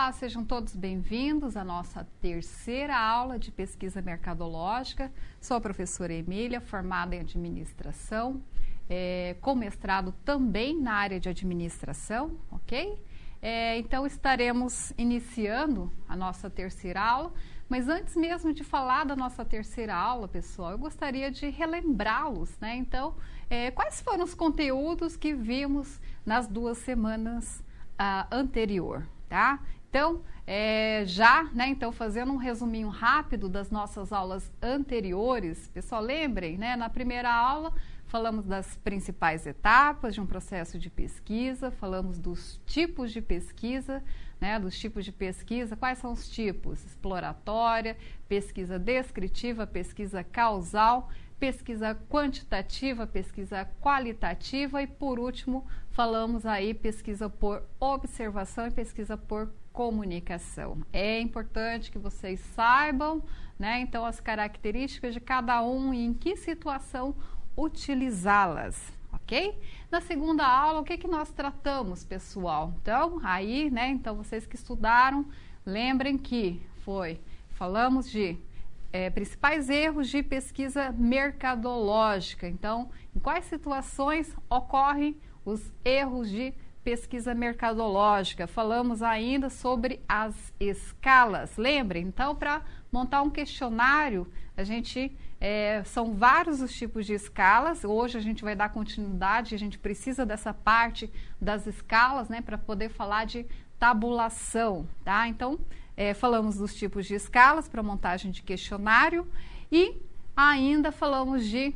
Olá, sejam todos bem-vindos à nossa terceira aula de pesquisa mercadológica. Sou a professora Emília, formada em administração, com mestrado também na área de administração, ok? Então estaremos iniciando a nossa terceira aula, mas antes mesmo de falar da nossa terceira aula, pessoal, eu gostaria de relembrá-los, né? Então, quais foram os conteúdos que vimos nas 2 semanas anterior, tá? Então, então fazendo um resuminho rápido das nossas aulas anteriores, pessoal, lembrem, né? Na primeira aula falamos das principais etapas de um processo de pesquisa, falamos dos tipos de pesquisa, né? Dos tipos de pesquisa, quais são os tipos? Exploratória, pesquisa descritiva, pesquisa causal, pesquisa quantitativa, pesquisa qualitativa e, por último, falamos aí pesquisa por observação e pesquisa por comunicação. É importante que vocês saibam, né, então, as características de cada um e em que situação utilizá-las, ok? Na segunda aula, o que que nós tratamos, pessoal? Então, aí, né, então, vocês que estudaram, lembrem que falamos de principais erros de pesquisa mercadológica. Então, em quais situações ocorrem os erros de pesquisa mercadológica? Falamos ainda sobre as escalas. Lembrem, então, para montar um questionário, são vários os tipos de escalas. Hoje a gente vai dar continuidade, a gente precisa dessa parte das escalas, né, para poder falar de tabulação, tá? Então, falamos dos tipos de escalas para montagem de questionário e ainda falamos de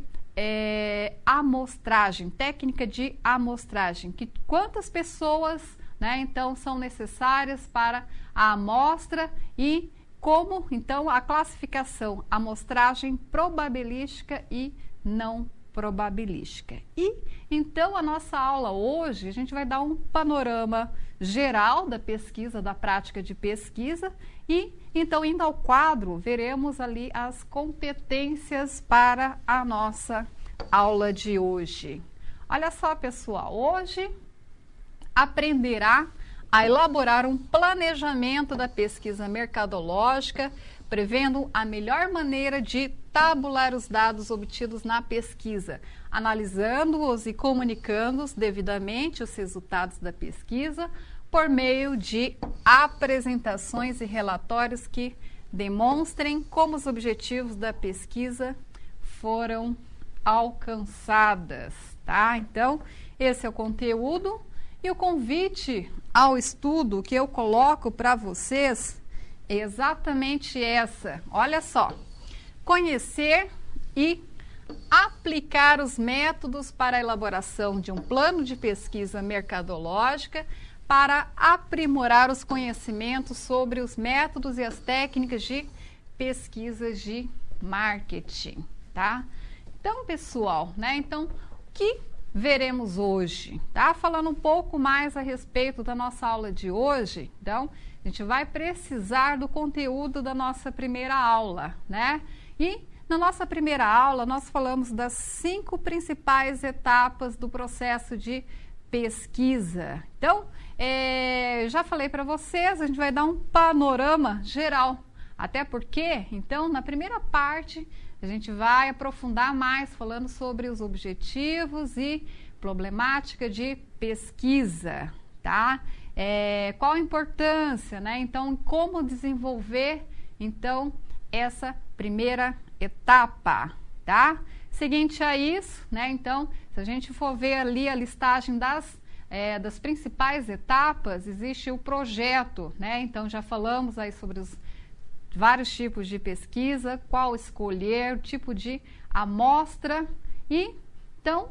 amostragem, técnica de amostragem, que quantas pessoas, né, então, são necessárias para a amostra e como, então, a classificação, amostragem probabilística e não probabilística. E, então, a nossa aula hoje, a gente vai dar um panorama geral da pesquisa, da prática de pesquisa e, então, indo ao quadro, veremos ali as competências para a nossa aula de hoje. Olha só, pessoal, hoje aprenderá a elaborar um planejamento da pesquisa mercadológica, prevendo a melhor maneira de tabular os dados obtidos na pesquisa, analisando-os e comunicando-os devidamente os resultados da pesquisa por meio de apresentações e relatórios que demonstrem como os objetivos da pesquisa foram alcançadas, tá? Então, esse é o conteúdo e o convite ao estudo que eu coloco para vocês é exatamente essa. Olha só, conhecer e aplicar os métodos para a elaboração de um plano de pesquisa mercadológica para aprimorar os conhecimentos sobre os métodos e as técnicas de pesquisa de marketing, tá? Então, pessoal, né? Então, o que veremos hoje, tá? Falando um pouco mais a respeito da nossa aula de hoje, então, a gente vai precisar do conteúdo da nossa primeira aula, né? E na nossa primeira aula, nós falamos das 5 principais etapas do processo de pesquisa. Então, já falei para vocês, a gente vai dar um panorama geral, até porque, então, na primeira parte, a gente vai aprofundar mais falando sobre os objetivos e problemática de pesquisa, tá? Qual a importância, né? Então, como desenvolver, então, essa primeira etapa, tá? Seguinte a isso, né? Então, se a gente for ver ali a listagem das principais etapas, existe o projeto, né? Então, já falamos aí sobre os vários tipos de pesquisa, qual escolher, o tipo de amostra e, então,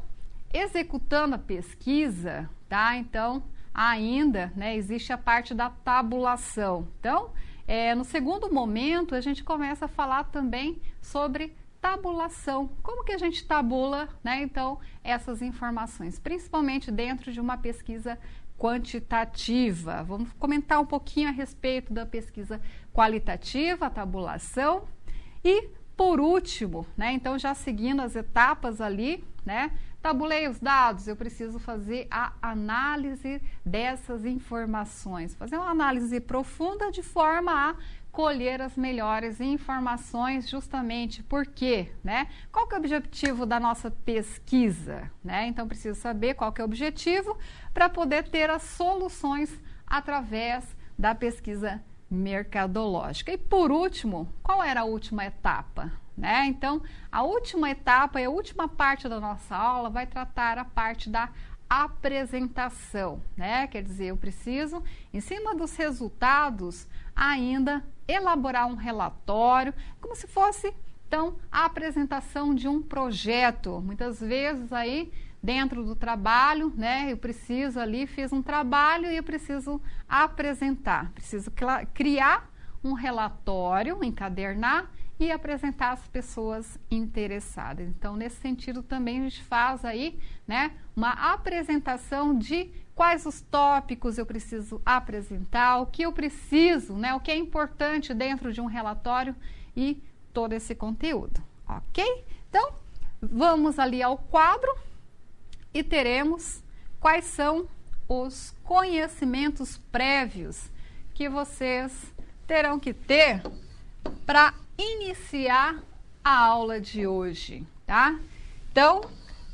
executando a pesquisa, tá? Então, ainda, né, existe a parte da tabulação. Então, no segundo momento, a gente começa a falar também sobre tabulação. Como que a gente tabula, né, então, essas informações, principalmente dentro de uma pesquisa quantitativa. Vamos comentar um pouquinho a respeito da pesquisa qualitativa, a tabulação. E, por último, né, então, já seguindo as etapas ali, né, tabulei os dados, eu preciso fazer a análise dessas informações, fazer uma análise profunda de forma a colher as melhores informações, justamente porque, né? Qual que é o objetivo da nossa pesquisa, né? Então, preciso saber qual que é o objetivo para poder ter as soluções através da pesquisa mercadológica. E por último, qual era a última etapa? Né? Então, a última etapa e a última parte da nossa aula vai tratar a parte da apresentação, né? Quer dizer, eu preciso, em cima dos resultados, ainda elaborar um relatório, como se fosse, então, a apresentação de um projeto. Muitas vezes aí, dentro do trabalho, né? Eu preciso ali, fiz um trabalho e eu preciso apresentar, preciso criar um relatório, encadernar e apresentar às pessoas interessadas. Então, nesse sentido também a gente faz aí, né, uma apresentação de quais os tópicos eu preciso apresentar, o que eu preciso, né, o que é importante dentro de um relatório e todo esse conteúdo, ok? Então, vamos ali ao quadro e teremos quais são os conhecimentos prévios que vocês terão que ter para iniciar a aula de hoje, tá? Então,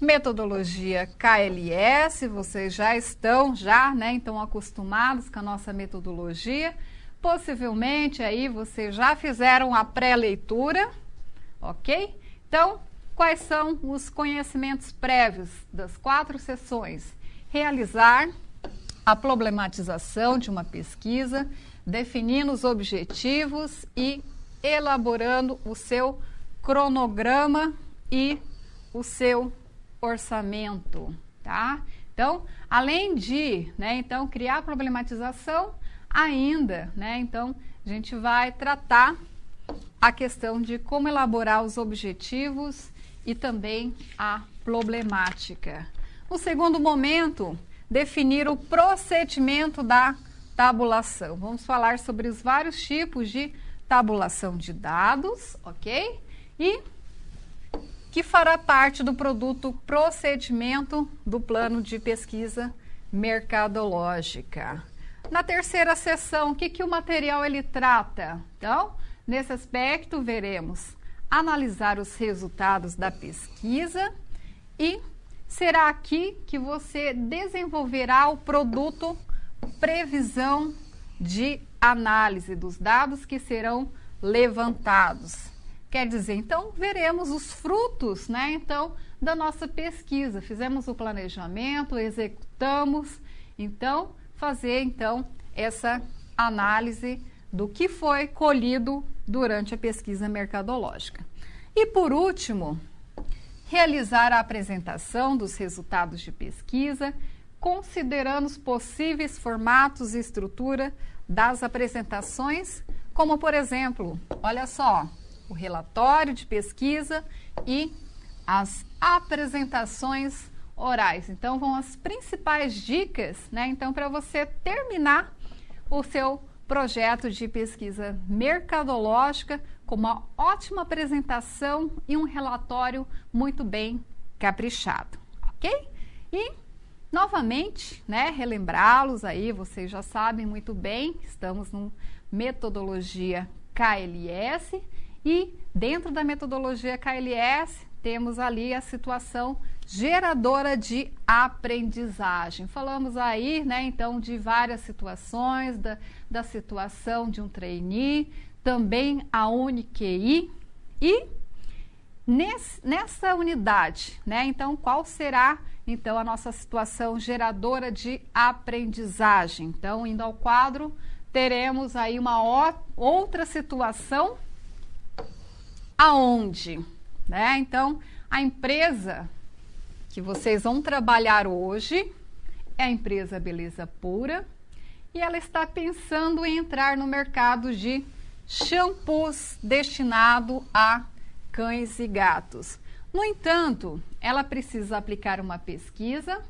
metodologia KLS, vocês já estão, né, então acostumados com a nossa metodologia. Possivelmente aí vocês já fizeram a pré-leitura, ok? Então, quais são os conhecimentos prévios das 4 sessões? Realizar a problematização de uma pesquisa, definindo os objetivos e elaborando o seu cronograma e o seu orçamento, tá? Então, além de, né, então, criar a problematização, ainda, né, então, a gente vai tratar a questão de como elaborar os objetivos e também a problemática. No segundo momento, definir o procedimento da tabulação. Vamos falar sobre os vários tipos de tabulação de dados, ok? E que fará parte do produto procedimento do plano de pesquisa mercadológica. Na terceira sessão, o que o material ele trata? Então, nesse aspecto, veremos analisar os resultados da pesquisa e será aqui que você desenvolverá o produto previsão de análise dos dados que serão levantados. Quer dizer, então, veremos os frutos, né, então, da nossa pesquisa. Fizemos o planejamento, executamos, então, fazer, então, essa análise do que foi colhido durante a pesquisa mercadológica. E, por último, realizar a apresentação dos resultados de pesquisa, considerando os possíveis formatos e estrutura das apresentações, como, por exemplo, olha só, o relatório de pesquisa e as apresentações orais. Então, vão as principais dicas, né? Então, para você terminar o seu projeto de pesquisa mercadológica com uma ótima apresentação e um relatório muito bem caprichado, ok? E, novamente, né, relembrá-los aí, vocês já sabem muito bem, estamos no metodologia KLS e dentro da metodologia KLS temos ali a situação geradora de aprendizagem. Falamos aí, né, então, de várias situações, da situação de um trainee, também a UniQI e nessa unidade, né, então, qual será, então, a nossa situação geradora de aprendizagem? Então, indo ao quadro, teremos aí uma outra situação aonde, né, então, a empresa que vocês vão trabalhar hoje é a empresa Beleza Pura e ela está pensando em entrar no mercado de shampoos destinado a cães e gatos. No entanto, ela precisa aplicar uma pesquisa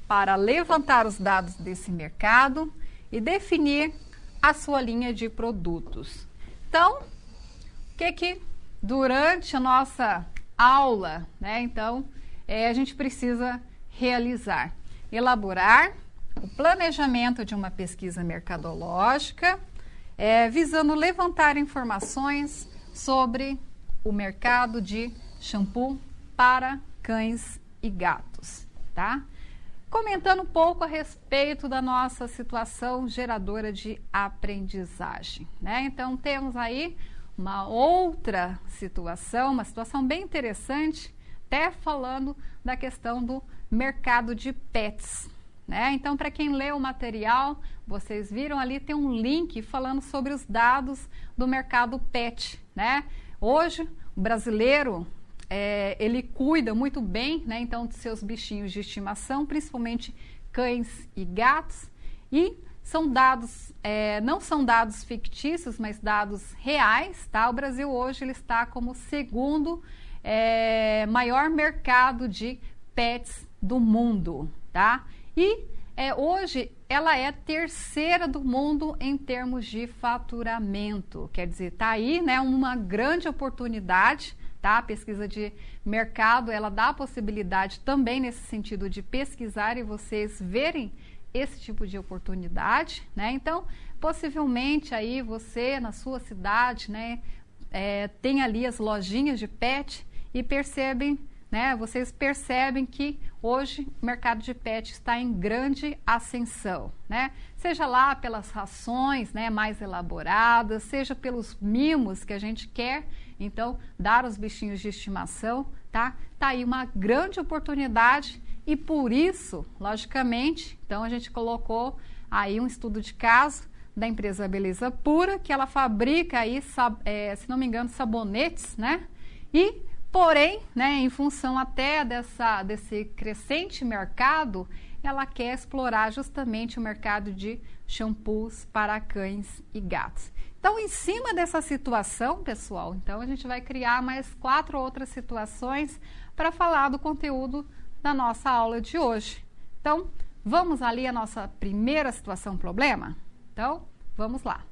para levantar os dados desse mercado e definir a sua linha de produtos. Então, o que durante a nossa aula, né, então, a gente precisa realizar? Elaborar o planejamento de uma pesquisa mercadológica, visando levantar informações sobre o mercado de shampoo para cães e gatos, tá? Comentando um pouco a respeito da nossa situação geradora de aprendizagem, né? Então, temos aí uma outra situação, uma situação bem interessante, até falando da questão do mercado de pets, né? Então, para quem lê o material, vocês viram ali, tem um link falando sobre os dados do mercado pet, né? Hoje, o brasileiro, ele cuida muito bem, né? Então, de seus bichinhos de estimação, principalmente cães e gatos, e são dados, não são dados fictícios, mas dados reais, tá? O Brasil hoje ele está como segundo maior mercado de pets do mundo, tá? E hoje ela é terceira do mundo em termos de faturamento, quer dizer, tá aí, né, uma grande oportunidade, tá? A pesquisa de mercado, ela dá a possibilidade também nesse sentido de pesquisar e vocês verem esse tipo de oportunidade, né? Então, possivelmente aí você na sua cidade, né, tem ali as lojinhas de pet e percebem, né, vocês percebem que hoje o mercado de pet está em grande ascensão, né? Seja lá pelas rações, né, mais elaboradas, seja pelos mimos que a gente quer, então, dar aos bichinhos de estimação, tá? Tá aí uma grande oportunidade e por isso, logicamente, então a gente colocou aí um estudo de caso da empresa Beleza Pura, que ela fabrica aí, se não me engano, sabonetes, né? E porém, né, em função até desse crescente mercado, ela quer explorar justamente o mercado de shampoos para cães e gatos. Então, em cima dessa situação, pessoal, então a gente vai criar mais 4 outras situações para falar do conteúdo da nossa aula de hoje. Então, vamos ali à nossa primeira situação problema? Então, vamos lá.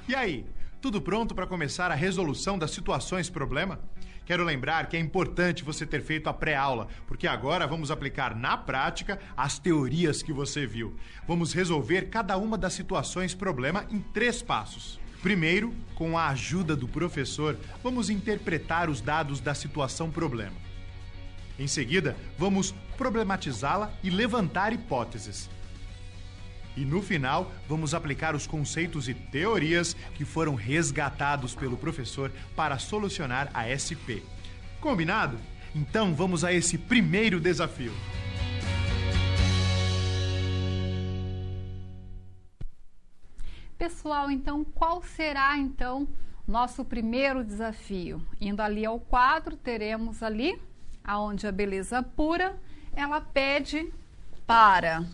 E aí? Tudo pronto para começar a resolução das situações problema? Quero lembrar que é importante você ter feito a pré-aula, porque agora vamos aplicar na prática as teorias que você viu. Vamos resolver cada uma das situações problema em 3 passos. Primeiro, com a ajuda do professor, vamos interpretar os dados da situação problema. Em seguida, vamos problematizá-la e levantar hipóteses. E no final, vamos aplicar os conceitos e teorias que foram resgatados pelo professor para solucionar a SP. Combinado? Então vamos a esse primeiro desafio. Pessoal, então qual será então nosso primeiro desafio? Indo ali ao quadro, teremos ali aonde a Beleza Pura, ela pede para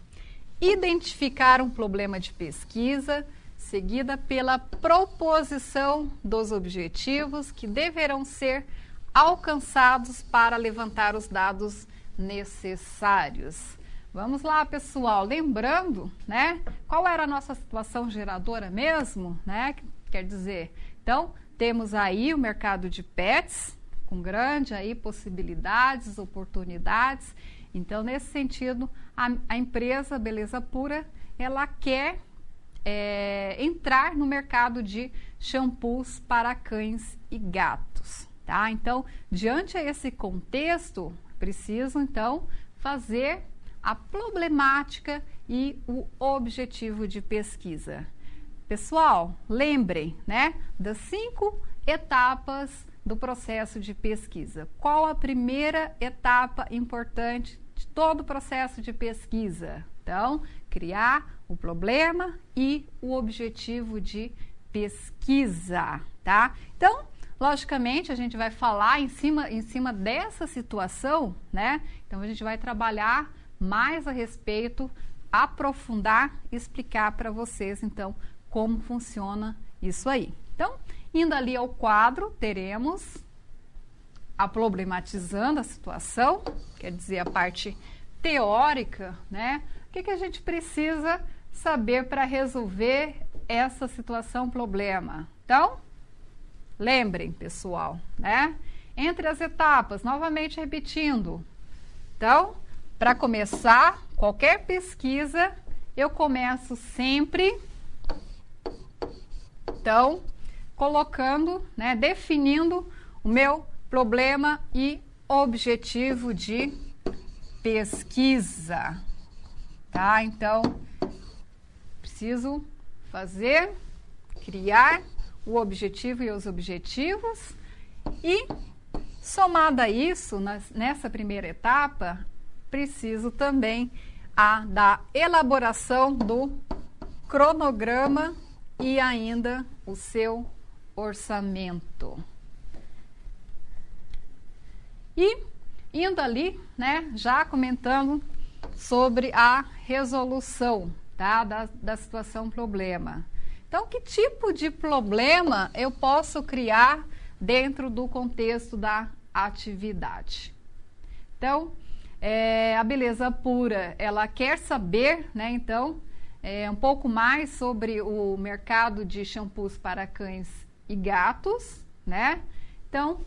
identificar um problema de pesquisa, seguida pela proposição dos objetivos que deverão ser alcançados para levantar os dados necessários. Vamos lá, pessoal, lembrando, né, qual era a nossa situação geradora mesmo, né? Quer dizer, então, temos aí o mercado de pets, com grande aí possibilidades, oportunidades. Então, nesse sentido, a empresa Beleza Pura, ela quer entrar no mercado de shampoos para cães e gatos, tá? Então, diante desse contexto, preciso, então, fazer a problemática e o objetivo de pesquisa. Pessoal, lembrem, né, das 5 etapas do processo de pesquisa. Qual a primeira etapa importante de todo o processo de pesquisa? Então, criar o problema e o objetivo de pesquisa, tá? Então, logicamente, a gente vai falar em cima dessa situação, né? Então, a gente vai trabalhar mais a respeito, aprofundar, explicar para vocês, então, como funciona isso aí. Então, indo ali ao quadro, teremos a problematizando a situação, quer dizer, a parte teórica, né? O que a gente precisa saber para resolver essa situação problema? Então, Lembrem, pessoal, né? Entre as etapas, novamente repetindo. Então, para começar qualquer pesquisa, eu começo sempre, então, colocando, né, definindo o meu problema e objetivo de pesquisa, tá? Então, preciso criar o objetivo e os objetivos e, somado a isso, nessa primeira etapa, preciso também da elaboração do cronograma e ainda o seu orçamento. E indo ali, né, já comentando sobre a resolução, tá, da situação problema. Então, que tipo de problema eu posso criar dentro do contexto da atividade? Então, a Beleza Pura, ela quer saber, né, então, um pouco mais sobre o mercado de shampoos para cães e gatos, né? Então,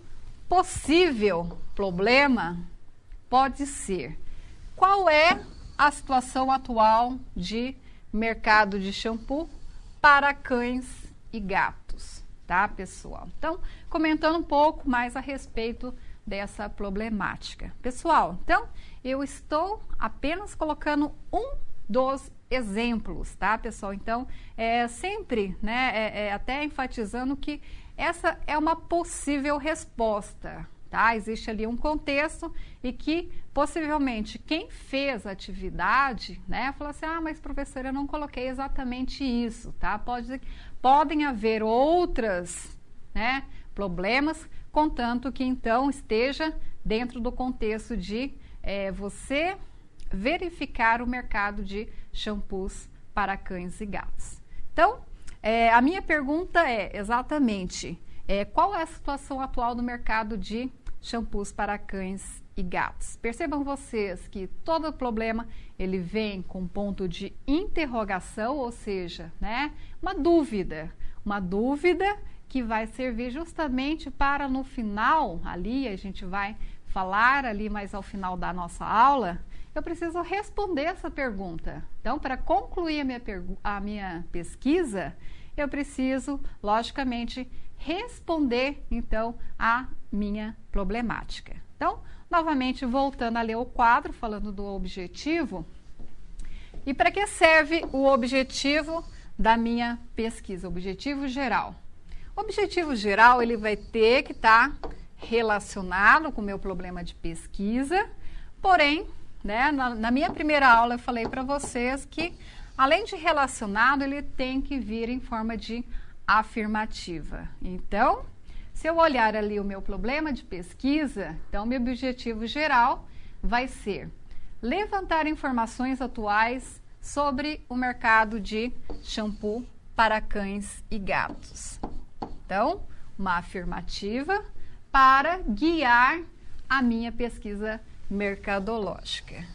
possível problema pode ser: qual é a situação atual de mercado de shampoo para cães e gatos, tá, pessoal? Então, comentando um pouco mais a respeito dessa problemática. Pessoal, então, eu estou apenas colocando um dos exemplos, tá, pessoal? Então, sempre, né, até enfatizando que essa é uma possível resposta, tá? Existe ali um contexto e que, possivelmente, quem fez a atividade, né, falou assim: ah, mas professora, eu não coloquei exatamente isso, tá? Podem haver outras, né, problemas, contanto que, então, esteja dentro do contexto de você verificar o mercado de shampoos para cães e gatos. Então, a minha pergunta é exatamente qual é a situação atual do mercado de shampoos para cães e gatos? Percebam vocês que todo problema ele vem com ponto de interrogação, ou seja, né, uma dúvida que vai servir justamente para no final, ali a gente vai falar ali mais ao final da nossa aula, eu preciso responder essa pergunta. Então, para concluir a minha pesquisa, eu preciso, logicamente, responder, então, a minha problemática. Então, novamente, voltando a ler o quadro, falando do objetivo. E para que serve o objetivo da minha pesquisa? Objetivo geral. O objetivo geral, ele vai ter que estar relacionado com o meu problema de pesquisa, porém, né, na minha primeira aula eu falei para vocês que, além de relacionado, ele tem que vir em forma de afirmativa. Então, se eu olhar ali o meu problema de pesquisa, então meu objetivo geral vai ser levantar informações atuais sobre o mercado de shampoo para cães e gatos. Então, uma afirmativa para guiar a minha pesquisa mercadológica.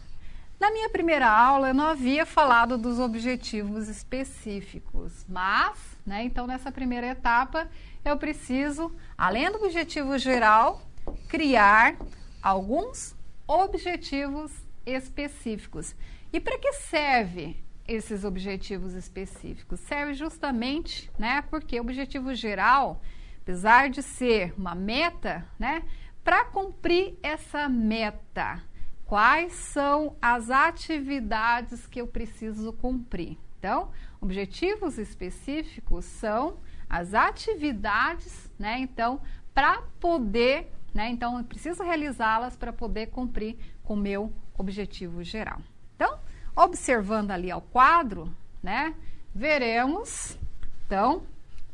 Na minha primeira aula, eu não havia falado dos objetivos específicos, mas, né, então nessa primeira etapa, eu preciso, além do objetivo geral, criar alguns objetivos específicos. E para que serve esses objetivos específicos? Serve justamente, né, porque o objetivo geral, apesar de ser uma meta, né, para cumprir essa meta, quais são as atividades que eu preciso cumprir? Então, objetivos específicos são as atividades, né? Então, para poder, né? Então, eu preciso realizá-las para poder cumprir com o meu objetivo geral. Então, observando ali ao quadro, né? Veremos, então,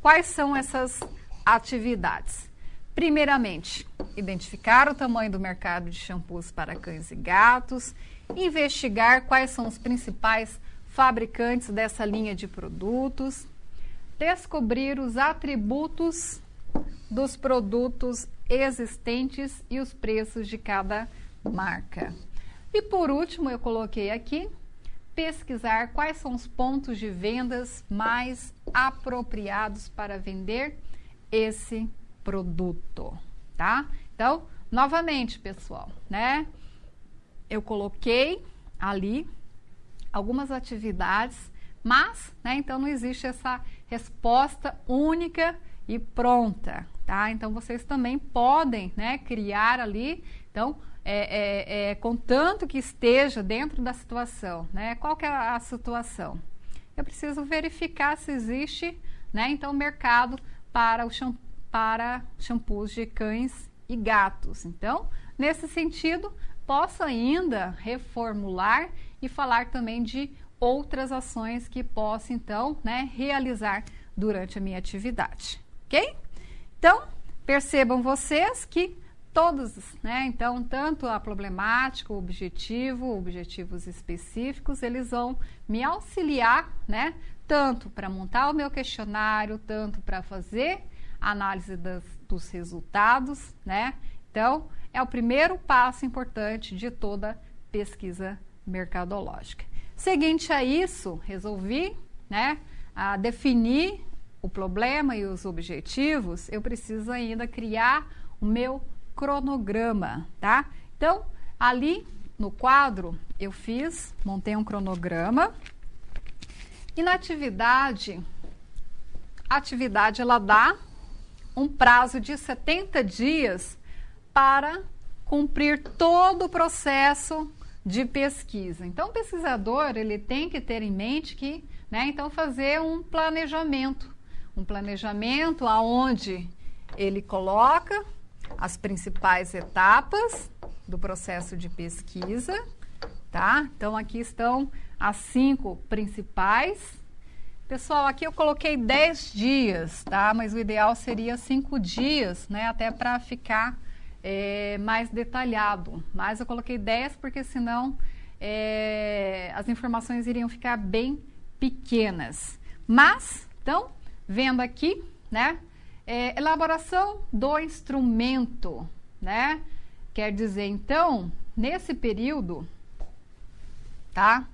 quais são essas atividades. Primeiramente, identificar o tamanho do mercado de shampoos para cães e gatos, investigar quais são os principais fabricantes dessa linha de produtos, descobrir os atributos dos produtos existentes e os preços de cada marca. E por último, eu coloquei aqui, pesquisar quais são os pontos de vendas mais apropriados para vender esse produto, tá? Então, novamente, pessoal, né? Eu coloquei ali algumas atividades, mas, né, então não existe essa resposta única e pronta, tá? Então, vocês também podem, né, criar ali, então, contanto que esteja dentro da situação, né? Qual que é a situação? Eu preciso verificar se existe, né, então, mercado para shampoos de cães e gatos. Então, nesse sentido, posso ainda reformular e falar também de outras ações que posso, então, né, realizar durante a minha atividade, ok? Então, percebam vocês que todos, né, então, tanto a problemática, o objetivo, objetivos específicos, eles vão me auxiliar, né, tanto para montar o meu questionário, tanto para fazer a análise dos resultados, né? Então, é o primeiro passo importante de toda pesquisa mercadológica. Seguinte a isso, resolvi, né, definir o problema e os objetivos, eu preciso ainda criar o meu cronograma, tá? Então, ali no quadro, eu montei um cronograma e na atividade, a atividade ela dá um prazo de 70 dias para cumprir todo o processo de pesquisa. Então, o pesquisador, ele tem que ter em mente que, né, então fazer um planejamento aonde ele coloca as principais etapas do processo de pesquisa, tá? Então, aqui estão as 5 principais. Pessoal, aqui eu coloquei 10 dias, tá? Mas o ideal seria 5 dias, né? Até para ficar mais detalhado. Mas eu coloquei 10 porque senão as informações iriam ficar bem pequenas. Mas, então, vendo aqui, né? Elaboração do instrumento, né? Quer dizer, então, nesse período, tá?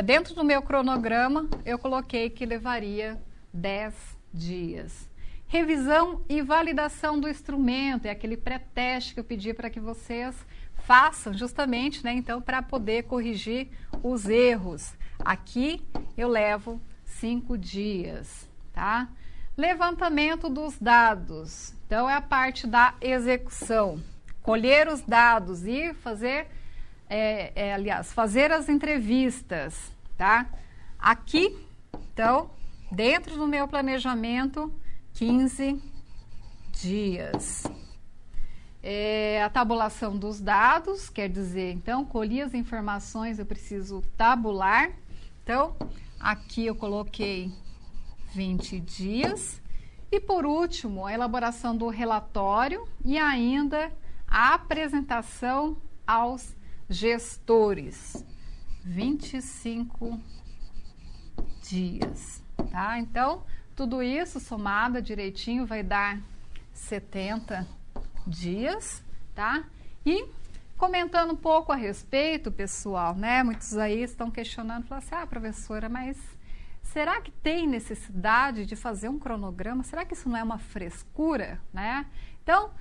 Dentro do meu cronograma, eu coloquei que levaria 10 dias. Revisão e validação do instrumento, é aquele pré-teste que eu pedi para que vocês façam justamente, né? Então, para poder corrigir os erros. Aqui eu levo 5 dias, tá? Levantamento dos dados. Então, é a parte da execução. Colher os dados e fazer... fazer as entrevistas, tá? Aqui, então, dentro do meu planejamento, 15 dias. A tabulação dos dados, quer dizer, então, colhi as informações, eu preciso tabular. Então, aqui eu coloquei 20 dias. E, por último, a elaboração do relatório e ainda a apresentação aos gestores, 25 dias, tá? Então, tudo isso somado direitinho vai dar 70 dias, tá? E comentando um pouco a respeito, pessoal, né? Muitos aí estão questionando, falando assim, professora, mas será que tem necessidade de fazer um cronograma? Será que isso não é uma frescura, né? Então,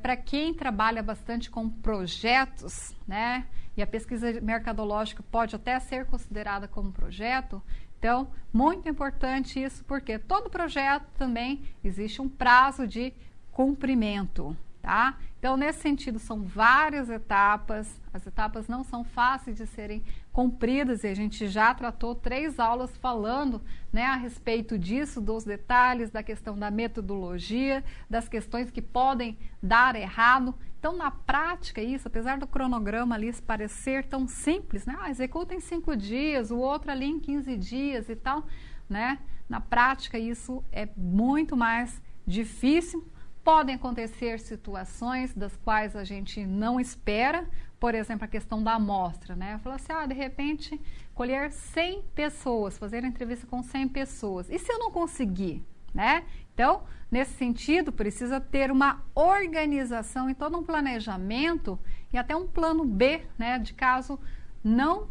para quem trabalha bastante com projetos, né, e a pesquisa mercadológica pode até ser considerada como projeto, então, muito importante isso, porque todo projeto também existe um prazo de cumprimento, tá? Então, nesse sentido, são várias etapas, as etapas não são fáceis de serem cumpridas e a gente já tratou 3 aulas falando, né, a respeito disso, dos detalhes, da questão da metodologia, das questões que podem dar errado. Então, na prática, isso, apesar do cronograma ali parecer tão simples, né, executa em 5 dias, o outro ali em 15 dias e tal, né, na prática isso é muito mais difícil. Podem acontecer situações das quais a gente não espera, por exemplo, a questão da amostra, né? Falar assim, de repente, colher 100 pessoas, fazer a entrevista com 100 pessoas. E se eu não conseguir, né? Então, nesse sentido, precisa ter uma organização e todo um planejamento e até um plano B, né? De caso não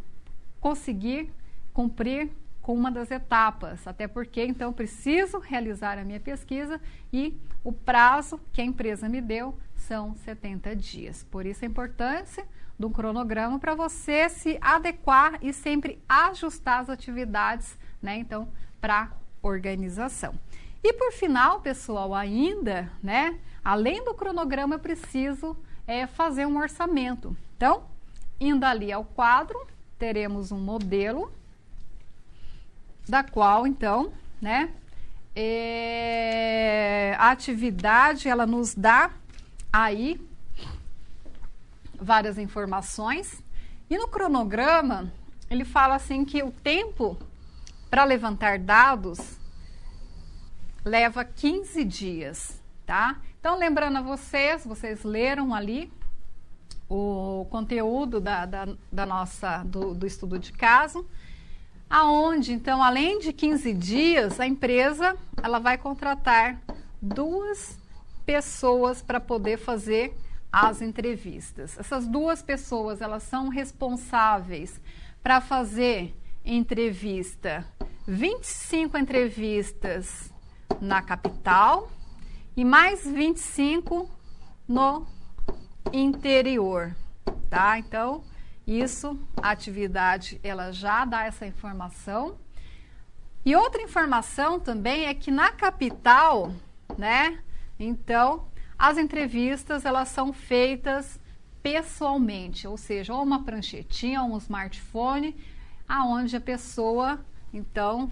conseguir cumprir com uma das etapas, até porque então preciso realizar a minha pesquisa e o prazo que a empresa me deu são 70 dias. Por isso a importância do cronograma para você se adequar e sempre ajustar as atividades, né, então, para organização. E por final, pessoal, ainda, né, além do cronograma, eu preciso fazer um orçamento. Então, indo ali ao quadro, teremos um modelo da qual, então, né, a atividade, ela nos dá aí várias informações. E no cronograma, ele fala assim que o tempo para levantar dados leva 15 dias, tá? Então, lembrando a vocês leram ali o conteúdo do estudo de caso, aonde, então, além de 15 dias, a empresa ela vai contratar 2 pessoas para poder fazer as entrevistas. Essas 2 pessoas, elas são responsáveis para fazer 25 entrevistas na capital e mais 25 no interior, tá? Então, a atividade, ela já dá essa informação. E outra informação também é que na capital, né? Então, as entrevistas, elas são feitas pessoalmente, ou seja, ou uma pranchetinha, ou um smartphone, aonde a pessoa, então,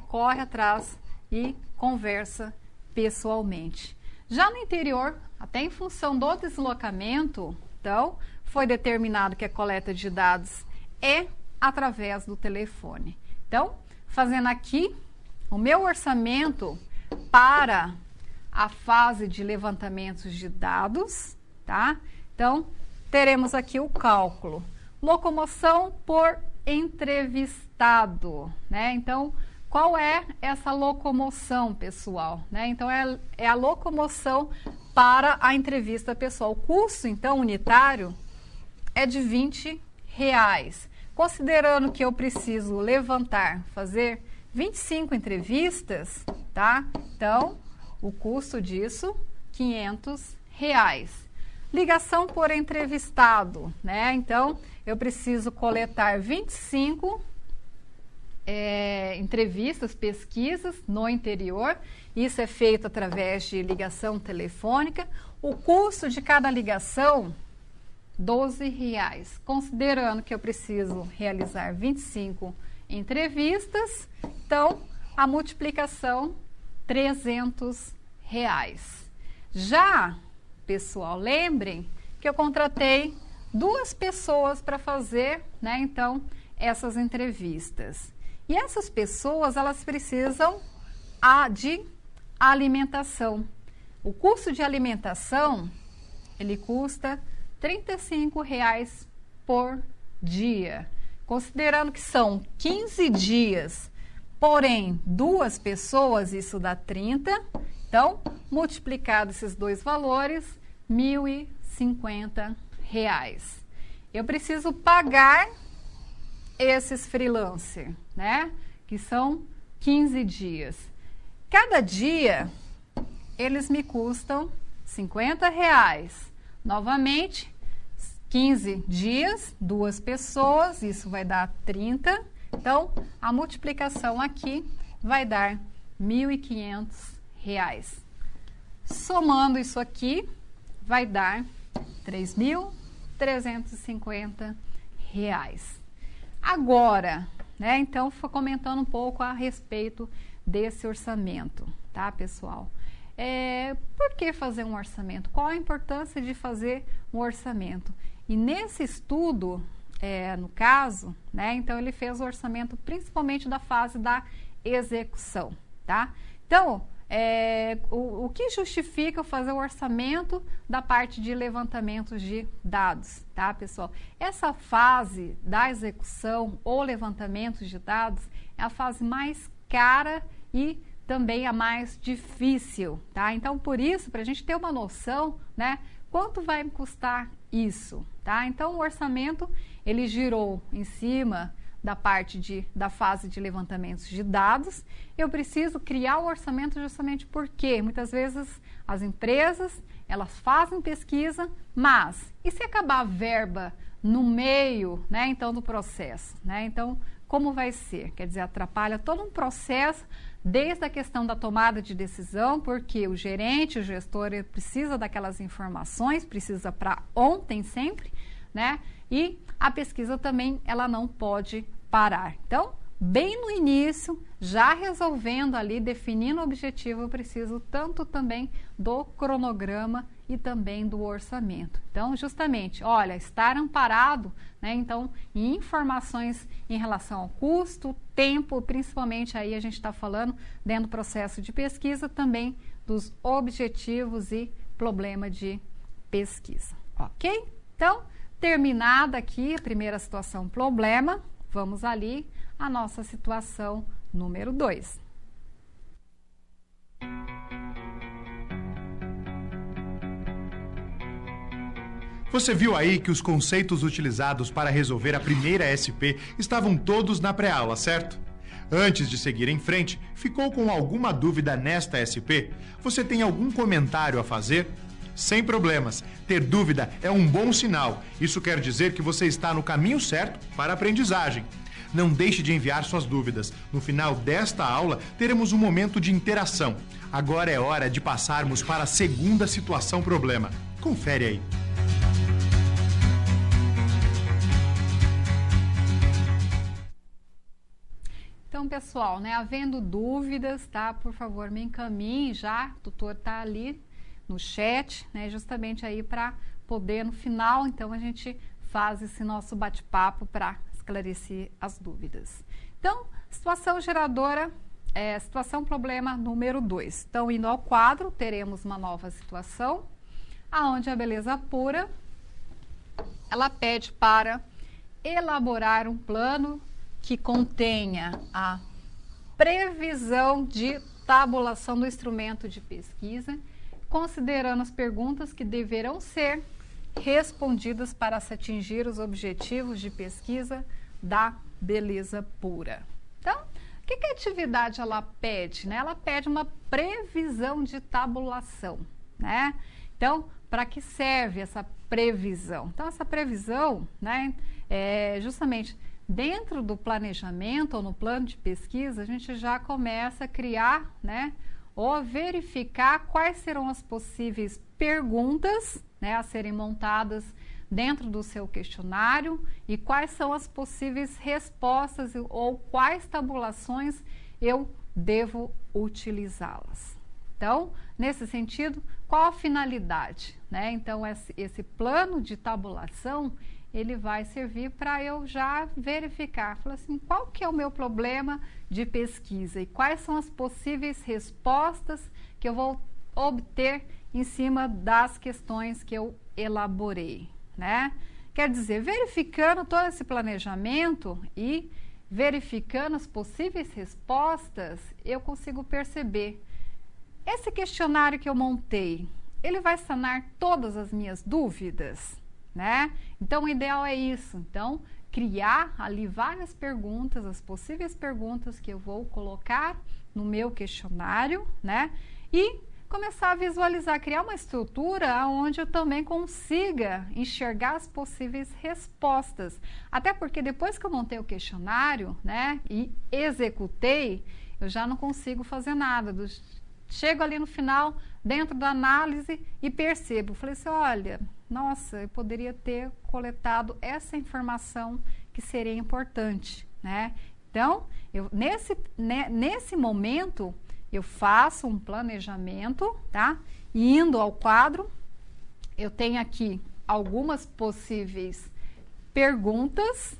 corre atrás e conversa pessoalmente. Já no interior, até em função do deslocamento, então, foi determinado que a coleta de dados é através do telefone. Então, fazendo aqui o meu orçamento para a fase de levantamentos de dados, tá? Então, teremos aqui o cálculo. Locomoção por entrevistado, né? Então, qual é essa locomoção, pessoal? Né? Então, é a locomoção para a entrevista pessoal. O custo, então, unitário é de R$20. Considerando que eu preciso fazer 25 entrevistas, tá? Então, o custo disso, R$500. Ligação por entrevistado, né? Então, eu preciso coletar 25 entrevistas, pesquisas no interior. Isso é feito através de ligação telefônica. O custo de cada ligação, R$12. Considerando que eu preciso realizar 25 entrevistas, então a multiplicação, R$300. Já, pessoal, lembrem que eu contratei 2 pessoas para fazer, né, então, essas entrevistas. E essas pessoas, elas precisam de alimentação. O custo de alimentação, ele custa R$35 por dia. Considerando que são 15 dias, porém 2 pessoas, isso dá 30. Então, multiplicado esses 2 valores, R$1.050. Eu preciso pagar esses freelancers, né? Que são 15 dias. Cada dia, eles me custam R$50. Novamente, 15 dias, 2 pessoas, isso vai dar 30. Então, a multiplicação aqui vai dar R$1.500. Somando isso aqui, vai dar R$3.350. Agora, né, então, comentando um pouco a respeito desse orçamento, tá, pessoal? Por que fazer um orçamento? Qual a importância de fazer um orçamento? E nesse estudo, no caso, né, então ele fez o orçamento principalmente da fase da execução, tá? Então, o que justifica fazer o orçamento da parte de levantamentos de dados, tá, pessoal? Essa fase da execução ou levantamento de dados é a fase mais cara e também a mais difícil, tá? Então, por isso, para a gente ter uma noção, né, quanto vai me custar isso, tá? Então, o orçamento, ele girou em cima da parte da fase de levantamentos de dados, eu preciso criar o orçamento justamente porque muitas vezes as empresas, elas fazem pesquisa, mas e se acabar a verba no meio, né, então, do processo, né? Então, como vai ser? Quer dizer, atrapalha todo um processo, desde a questão da tomada de decisão, porque o gerente, o gestor, ele precisa daquelas informações, precisa para ontem sempre, né? E a pesquisa também, ela não pode parar. Então, bem no início, já resolvendo ali, definindo o objetivo, eu preciso tanto também do cronograma e também do orçamento. Então, justamente, olha, estar amparado, né, então, em informações em relação ao custo, tempo, principalmente aí a gente está falando dentro do processo de pesquisa, também dos objetivos e problema de pesquisa, ok? Então, terminada aqui a primeira situação problema, vamos ali à nossa situação número 2. Você viu aí que os conceitos utilizados para resolver a primeira SP estavam todos na pré-aula, certo? Antes de seguir em frente, ficou com alguma dúvida nesta SP? Você tem algum comentário a fazer? Sem problemas. Ter dúvida é um bom sinal. Isso quer dizer que você está no caminho certo para a aprendizagem. Não deixe de enviar suas dúvidas. No final desta aula, teremos um momento de interação. Agora é hora de passarmos para a segunda situação problema. Confere aí. Então, pessoal, né, havendo dúvidas, tá? Por favor, me encaminhe já. O tutor tá ali no chat, né? Justamente aí para poder, no final, então, a gente faz esse nosso bate-papo para esclarecer as dúvidas. Então, situação geradora, situação problema número 2. Então, indo ao quadro, teremos uma nova situação, aonde a Beleza Pura, ela pede para elaborar um plano que contenha a previsão de tabulação do instrumento de pesquisa, considerando as perguntas que deverão ser respondidas para se atingir os objetivos de pesquisa da Beleza Pura. Então, o que a atividade ela pede? Né? Ela pede uma previsão de tabulação, né? Então, para que serve essa previsão? Então, essa previsão, né, justamente dentro do planejamento ou no plano de pesquisa, a gente já começa a criar, né, ou a verificar quais serão as possíveis perguntas, né, a serem montadas dentro do seu questionário e quais são as possíveis respostas ou quais tabulações eu devo utilizá-las. Então, nesse sentido, qual a finalidade? Né? Então, esse plano de tabulação, ele vai servir para eu já verificar, falar assim, qual que é o meu problema de pesquisa e quais são as possíveis respostas que eu vou obter em cima das questões que eu elaborei, né? Quer dizer, verificando todo esse planejamento e verificando as possíveis respostas, eu consigo perceber, esse questionário que eu montei, ele vai sanar todas as minhas dúvidas? Né? Então, o ideal é isso. Então, criar ali várias perguntas, as possíveis perguntas que eu vou colocar no meu questionário, né? E começar a visualizar, criar uma estrutura onde eu também consiga enxergar as possíveis respostas. Até porque depois que eu montei o questionário, né, e executei, eu já não consigo fazer nada. Chego ali no final, dentro da análise e percebo. Falei assim, olha, nossa, eu poderia ter coletado essa informação que seria importante, né? Então, nesse momento, eu faço um planejamento, tá? E indo ao quadro, eu tenho aqui algumas possíveis perguntas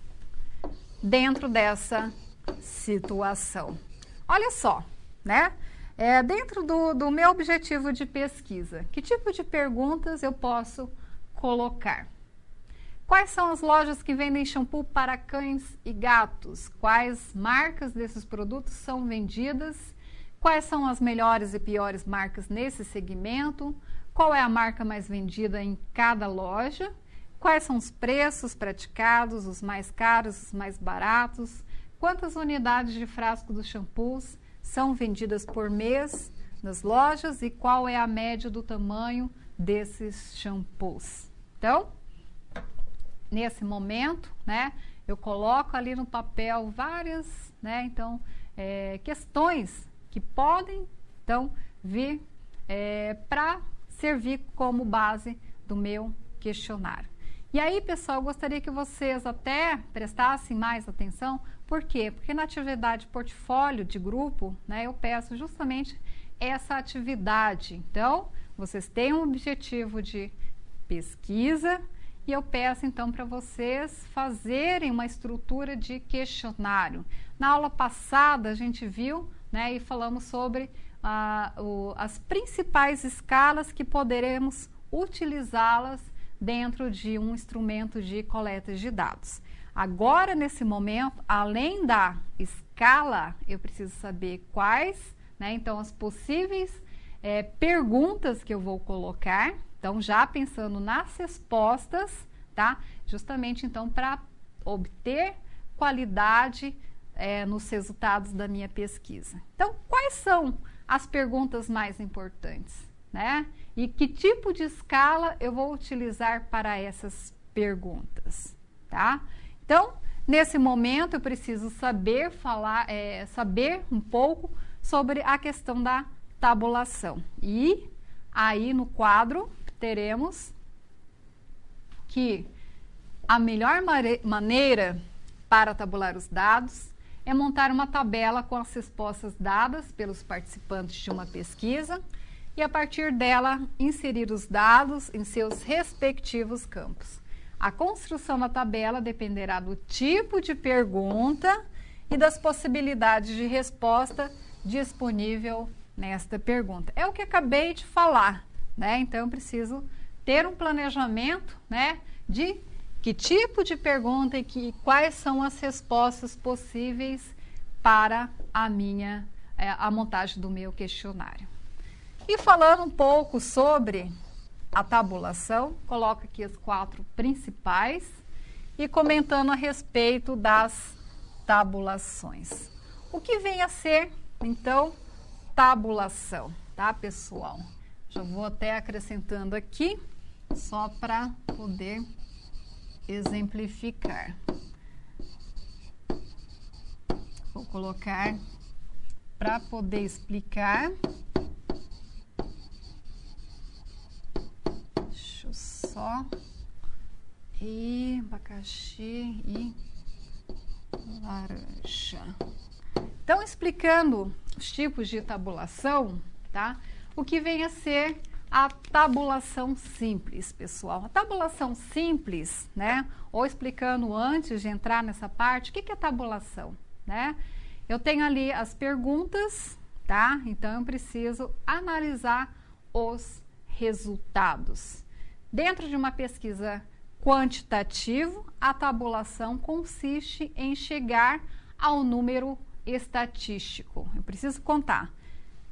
dentro dessa situação. Olha só, né? Dentro do meu objetivo de pesquisa, que tipo de perguntas eu posso colocar? Quais são as lojas que vendem shampoo para cães e gatos? Quais marcas desses produtos são vendidas? Quais são as melhores e piores marcas nesse segmento? Qual é a marca mais vendida em cada loja? quais são os preços praticados, os mais caros, os mais baratos, quantas unidades de frasco dos shampoos são vendidas por mês nas lojas e qual é a média do tamanho desses shampoos. Então, nesse momento, né, eu coloco ali no papel várias, né, então, questões que podem, então, vir para servir como base do meu questionário. E aí, pessoal, eu gostaria que vocês até prestassem mais atenção. Por quê? Porque na atividade portfólio de grupo, né, eu peço justamente essa atividade. Então, vocês têm um objetivo de pesquisa e eu peço, então, para vocês fazerem uma estrutura de questionário. Na aula passada, a gente viu, né, e falamos sobre as principais escalas que poderemos utilizá-las dentro de um instrumento de coleta de dados. Agora, nesse momento, além da escala, eu preciso saber quais, né, então, as possíveis perguntas que eu vou colocar. Então, já pensando nas respostas, tá? Justamente, então, para obter qualidade nos resultados da minha pesquisa. Então, quais são as perguntas mais importantes, né? E que tipo de escala eu vou utilizar para essas perguntas, tá? Então, nesse momento, eu preciso saber saber um pouco sobre a questão da tabulação. E aí, no quadro, teremos que a melhor maneira para tabular os dados é montar uma tabela com as respostas dadas pelos participantes de uma pesquisa e, a partir dela, inserir os dados em seus respectivos campos. A construção da tabela dependerá do tipo de pergunta e das possibilidades de resposta disponível nesta pergunta. É o que acabei de falar, né? Então, eu preciso ter um planejamento, né, de que tipo de pergunta e quais são as respostas possíveis para a montagem do meu questionário. E falando um pouco sobre a tabulação, coloco aqui as 4 principais e comentando a respeito das tabulações. O que vem a ser, então, tabulação, tá, pessoal? Já vou até acrescentando aqui, só para poder exemplificar. Vou colocar para poder explicar. Deixa eu só. E abacaxi e laranja. Então, explicando os tipos de tabulação, tá? O que vem a ser a tabulação simples, pessoal. A tabulação simples, né? Ou explicando antes de entrar nessa parte, o que é tabulação, né? Eu tenho ali as perguntas, tá? Então, eu preciso analisar os resultados. Dentro de uma pesquisa quantitativa, a tabulação consiste em chegar ao número estatístico. Eu preciso contar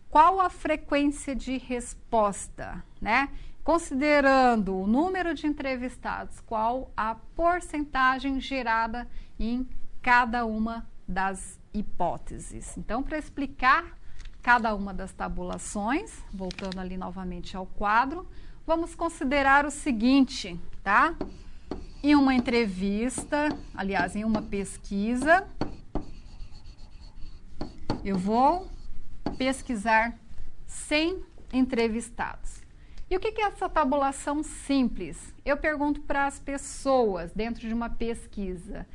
qual a frequência de resposta, né? Considerando o número de entrevistados, qual a porcentagem gerada em cada uma das hipóteses. Então, para explicar cada uma das tabulações, voltando ali novamente ao quadro, vamos considerar o seguinte, tá? Em uma entrevista, aliás, em uma pesquisa, eu vou pesquisar 100 entrevistados. E o que é essa tabulação simples? Eu pergunto para as pessoas, dentro de uma pesquisa,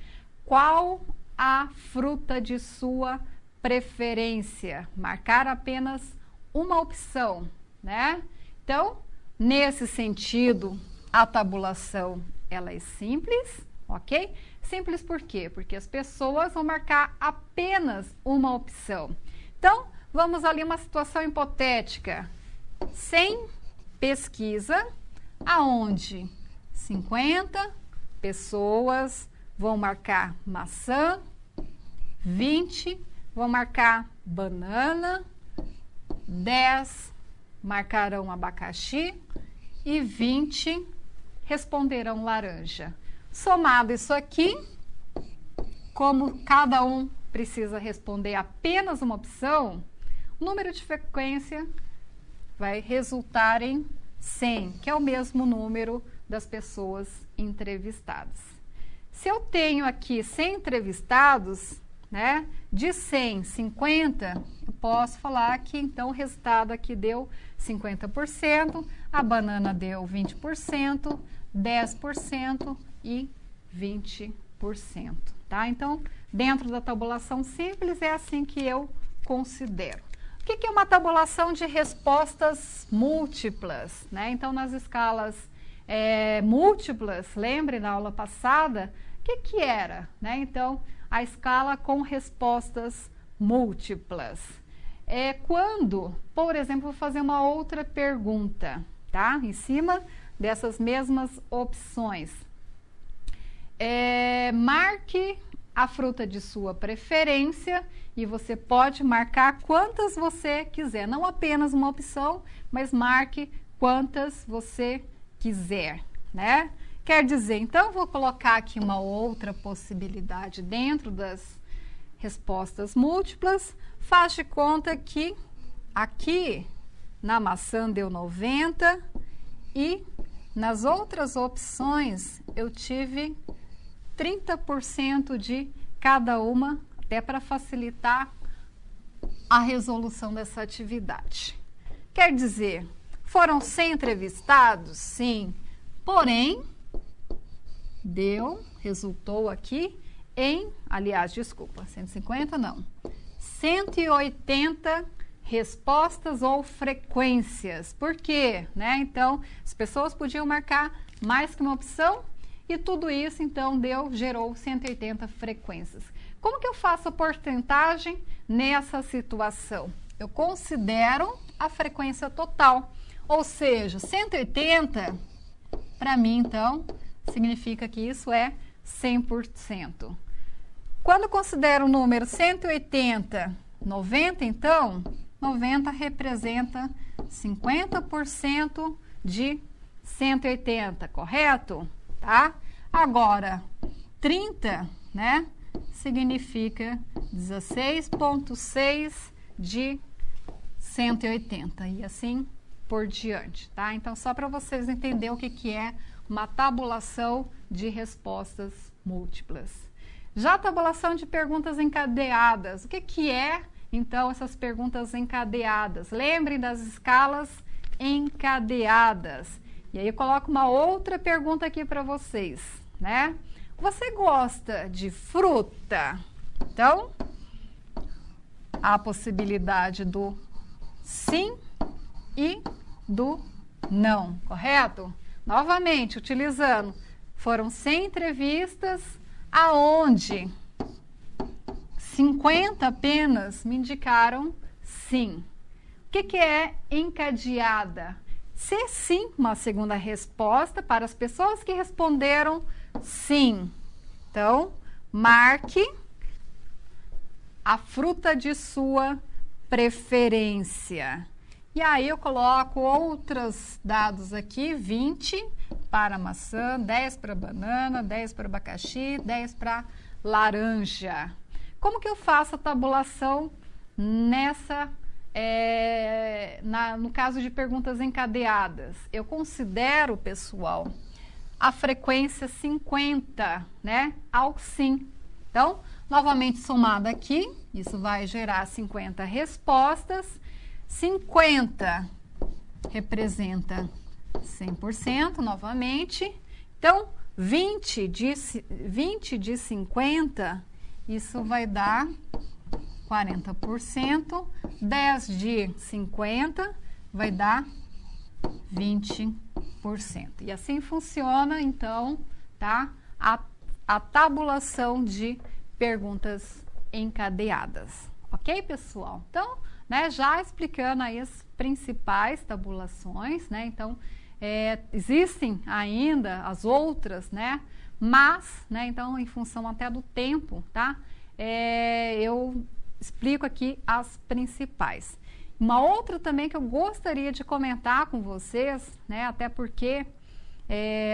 qual a fruta de sua preferência? Marcar apenas uma opção, né? Então, nesse sentido, a tabulação, ela é simples, ok? Simples por quê? Porque as pessoas vão marcar apenas uma opção. Então, vamos ali uma situação hipotética. 100 pesquisa, aonde 50 pessoas vão marcar maçã, 20 vão marcar banana, 10 marcarão abacaxi e 20 responderão laranja. Somado isso aqui, como cada um precisa responder apenas uma opção, o número de frequência vai resultar em 100, que é o mesmo número das pessoas entrevistadas. Se eu tenho aqui 100 entrevistados, né, de 100, 50, eu posso falar que então o resultado aqui deu 50%, a banana deu 20%, 10% e 20%, tá? Então, dentro da tabulação simples, é assim que eu considero. O que é uma tabulação de respostas múltiplas, né? Então, nas escalas múltiplas, lembre na aula passada, o que era, né? Então, a escala com respostas múltiplas. É quando, por exemplo, vou fazer uma outra pergunta, tá? Em cima dessas mesmas opções. Marque a fruta de sua preferência e você pode marcar quantas você quiser. Não apenas uma opção, mas marque quantas você quiser, né? Quer dizer, então, vou colocar aqui uma outra possibilidade dentro das respostas múltiplas. Faz de conta que aqui na maçã deu 90 e nas outras opções eu tive 30% de cada uma, até para facilitar a resolução dessa atividade. Quer dizer, foram 100 entrevistados? Sim. Porém, resultou aqui em, aliás, desculpa, 150 não, 180 respostas ou frequências. Por quê? Né? Então, as pessoas podiam marcar mais que uma opção e tudo isso, então, gerou 180 frequências. Como que eu faço a porcentagem nessa situação? Eu considero a frequência total, ou seja, 180, para mim, então, significa que isso é 100%. Quando eu considero o número 180, 90, então, 90 representa 50% de 180, correto? Tá? Agora, 30, né, significa 16,6 de 180 e assim por diante, tá? Então, só para vocês entenderem o que é uma tabulação de respostas múltiplas. Já a tabulação de perguntas encadeadas, o que é, então, essas perguntas encadeadas? Lembrem das escalas encadeadas. E aí eu coloco uma outra pergunta aqui para vocês, né? Você gosta de fruta? Então, há a possibilidade do sim e do não, correto? Novamente, utilizando, foram 100 entrevistas, aonde 50 apenas me indicaram sim. O que é encadeada? Se sim, uma segunda resposta para as pessoas que responderam sim. Então, marque a fruta de sua preferência. E aí eu coloco outros dados aqui, 20 para maçã, 10 para banana, 10 para abacaxi, 10 para laranja. Como que eu faço a tabulação no caso de perguntas encadeadas? Eu considero, pessoal, a frequência 50, né, ao sim. Então, novamente somado aqui, isso vai gerar 50 respostas. 50 representa 100%, novamente. Então, 20 de 50, isso vai dar 40%. 10 de 50 vai dar 20%. E assim funciona, então, tá? A tabulação de perguntas encadeadas. Ok, pessoal? Então, né, já explicando aí as principais tabulações, né? Então, existem ainda as outras, né? Mas, né, então, em função até do tempo, tá? Eu explico aqui as principais. Uma outra também que eu gostaria de comentar com vocês, né? Até porque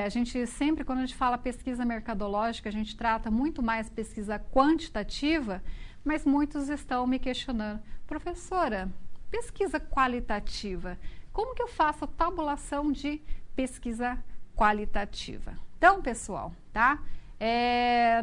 A gente sempre, quando a gente fala pesquisa mercadológica, a gente trata muito mais pesquisa quantitativa, mas muitos estão me questionando, professora, pesquisa qualitativa, como que eu faço a tabulação de pesquisa qualitativa? Então, pessoal, tá?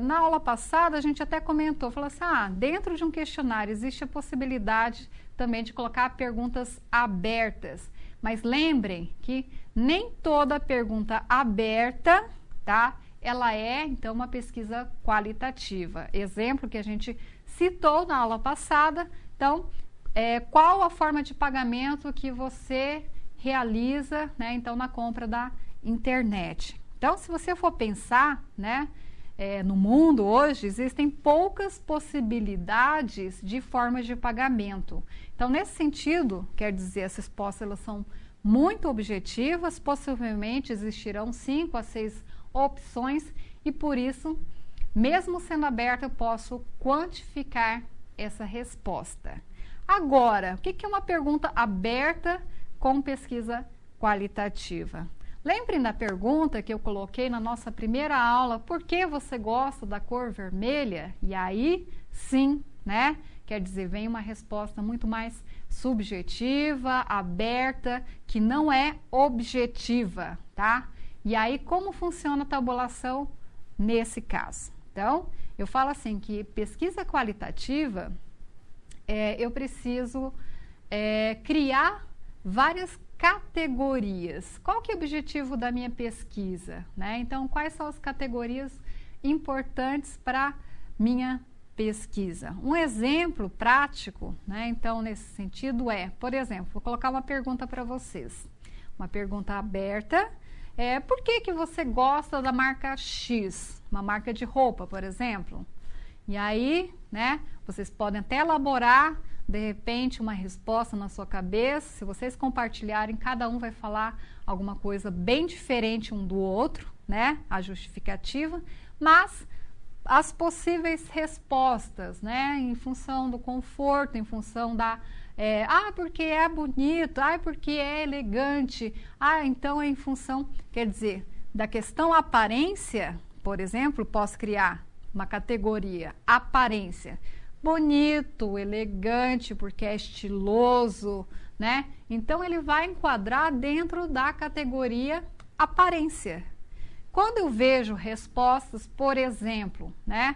Na aula passada a gente até comentou, falou assim, dentro de um questionário existe a possibilidade também de colocar perguntas abertas, mas lembrem que nem toda pergunta aberta, tá? Ela é, então, uma pesquisa qualitativa. Exemplo que a gente citou na aula passada, então, qual a forma de pagamento que você realiza, né, então, na compra da internet. Então, se você for pensar, né, no mundo hoje, existem poucas possibilidades de formas de pagamento. Então, nesse sentido, quer dizer, as respostas elas são muito objetivas, possivelmente existirão 5 a 6 opções e, por isso, mesmo sendo aberta, eu posso quantificar essa resposta. Agora, o que é uma pergunta aberta com pesquisa qualitativa? Lembrem da pergunta que eu coloquei na nossa primeira aula, por que você gosta da cor vermelha? E aí, sim, né? Quer dizer, vem uma resposta muito mais subjetiva, aberta, que não é objetiva, tá? E aí, como funciona a tabulação nesse caso? Então, eu falo assim que pesquisa qualitativa, eu preciso criar várias categorias. Qual que é o objetivo da minha pesquisa, né? Então, quais são as categorias importantes para minha pesquisa? Um exemplo prático, né? Então, nesse sentido por exemplo, vou colocar uma pergunta para vocês. Uma pergunta aberta. Por que você gosta da marca X? Uma marca de roupa, por exemplo. E aí, né, vocês podem até elaborar, de repente, uma resposta na sua cabeça. Se vocês compartilharem, cada um vai falar alguma coisa bem diferente um do outro, né, a justificativa, mas as possíveis respostas, né, em função do conforto, em função da porque é bonito, porque é elegante, então é em função, quer dizer, da questão aparência, por exemplo, posso criar uma categoria aparência, bonito, elegante, porque é estiloso, né? Então ele vai enquadrar dentro da categoria aparência. Quando eu vejo respostas, por exemplo, né?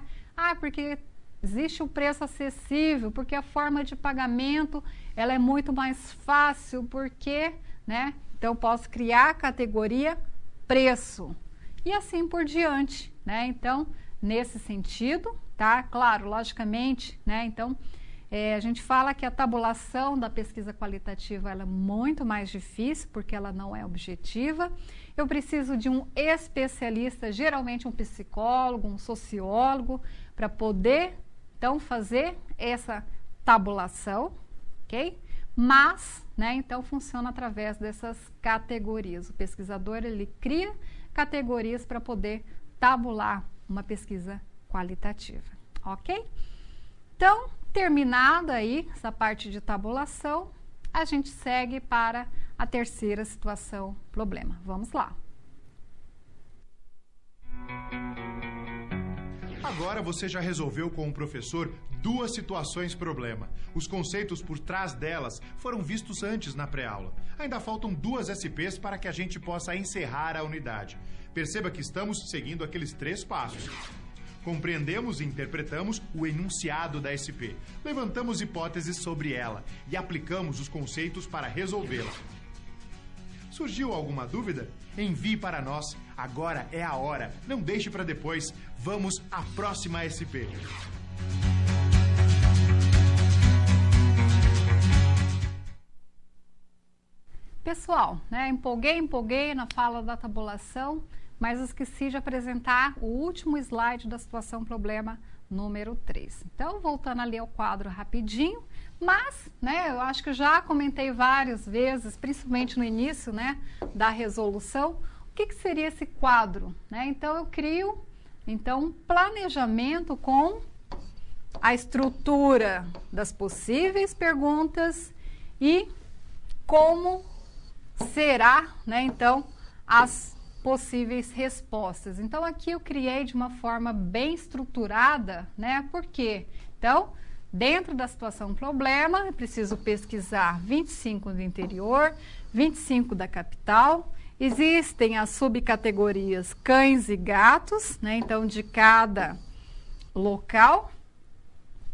Porque existe um preço acessível, porque a forma de pagamento ela é muito mais fácil, porque, né? Então, eu posso criar a categoria preço e assim por diante, né? Então, nesse sentido, tá? Claro, logicamente, né? Então, a gente fala que a tabulação da pesquisa qualitativa ela é muito mais difícil, porque ela não é objetiva. Eu preciso de um especialista, geralmente um psicólogo, um sociólogo, para poder então fazer essa tabulação, ok? Mas, né, então funciona através dessas categorias. O pesquisador ele cria categorias para poder tabular uma pesquisa qualitativa, ok? Então, terminada aí essa parte de tabulação, a gente segue para a terceira situação problema. Vamos lá. Agora você já resolveu com o professor 2 situações problema. Os conceitos por trás delas foram vistos antes na pré-aula. Ainda faltam 2 SPs para que a gente possa encerrar a unidade. Perceba que estamos seguindo aqueles 3 passos. Compreendemos e interpretamos o enunciado da SP. Levantamos hipóteses sobre ela e aplicamos os conceitos para resolvê-la. Surgiu alguma dúvida? Envie para nós. Agora é a hora. Não deixe para depois. Vamos à próxima SP. Pessoal, né, empolguei na fala da tabulação, mas esqueci de apresentar o último slide da situação problema número 3. Então, voltando ali ao quadro rapidinho, mas, né, eu acho que eu já comentei várias vezes, principalmente no início, né, da resolução, o que seria esse quadro, né? Então, eu crio, então, um planejamento com a estrutura das possíveis perguntas e como será, né, então, as possíveis respostas. Então, aqui eu criei de uma forma bem estruturada, né? Por quê? Então, dentro da situação problema, eu preciso pesquisar 25 do interior, 25 da capital. Existem as subcategorias cães e gatos, né? Então, de cada local.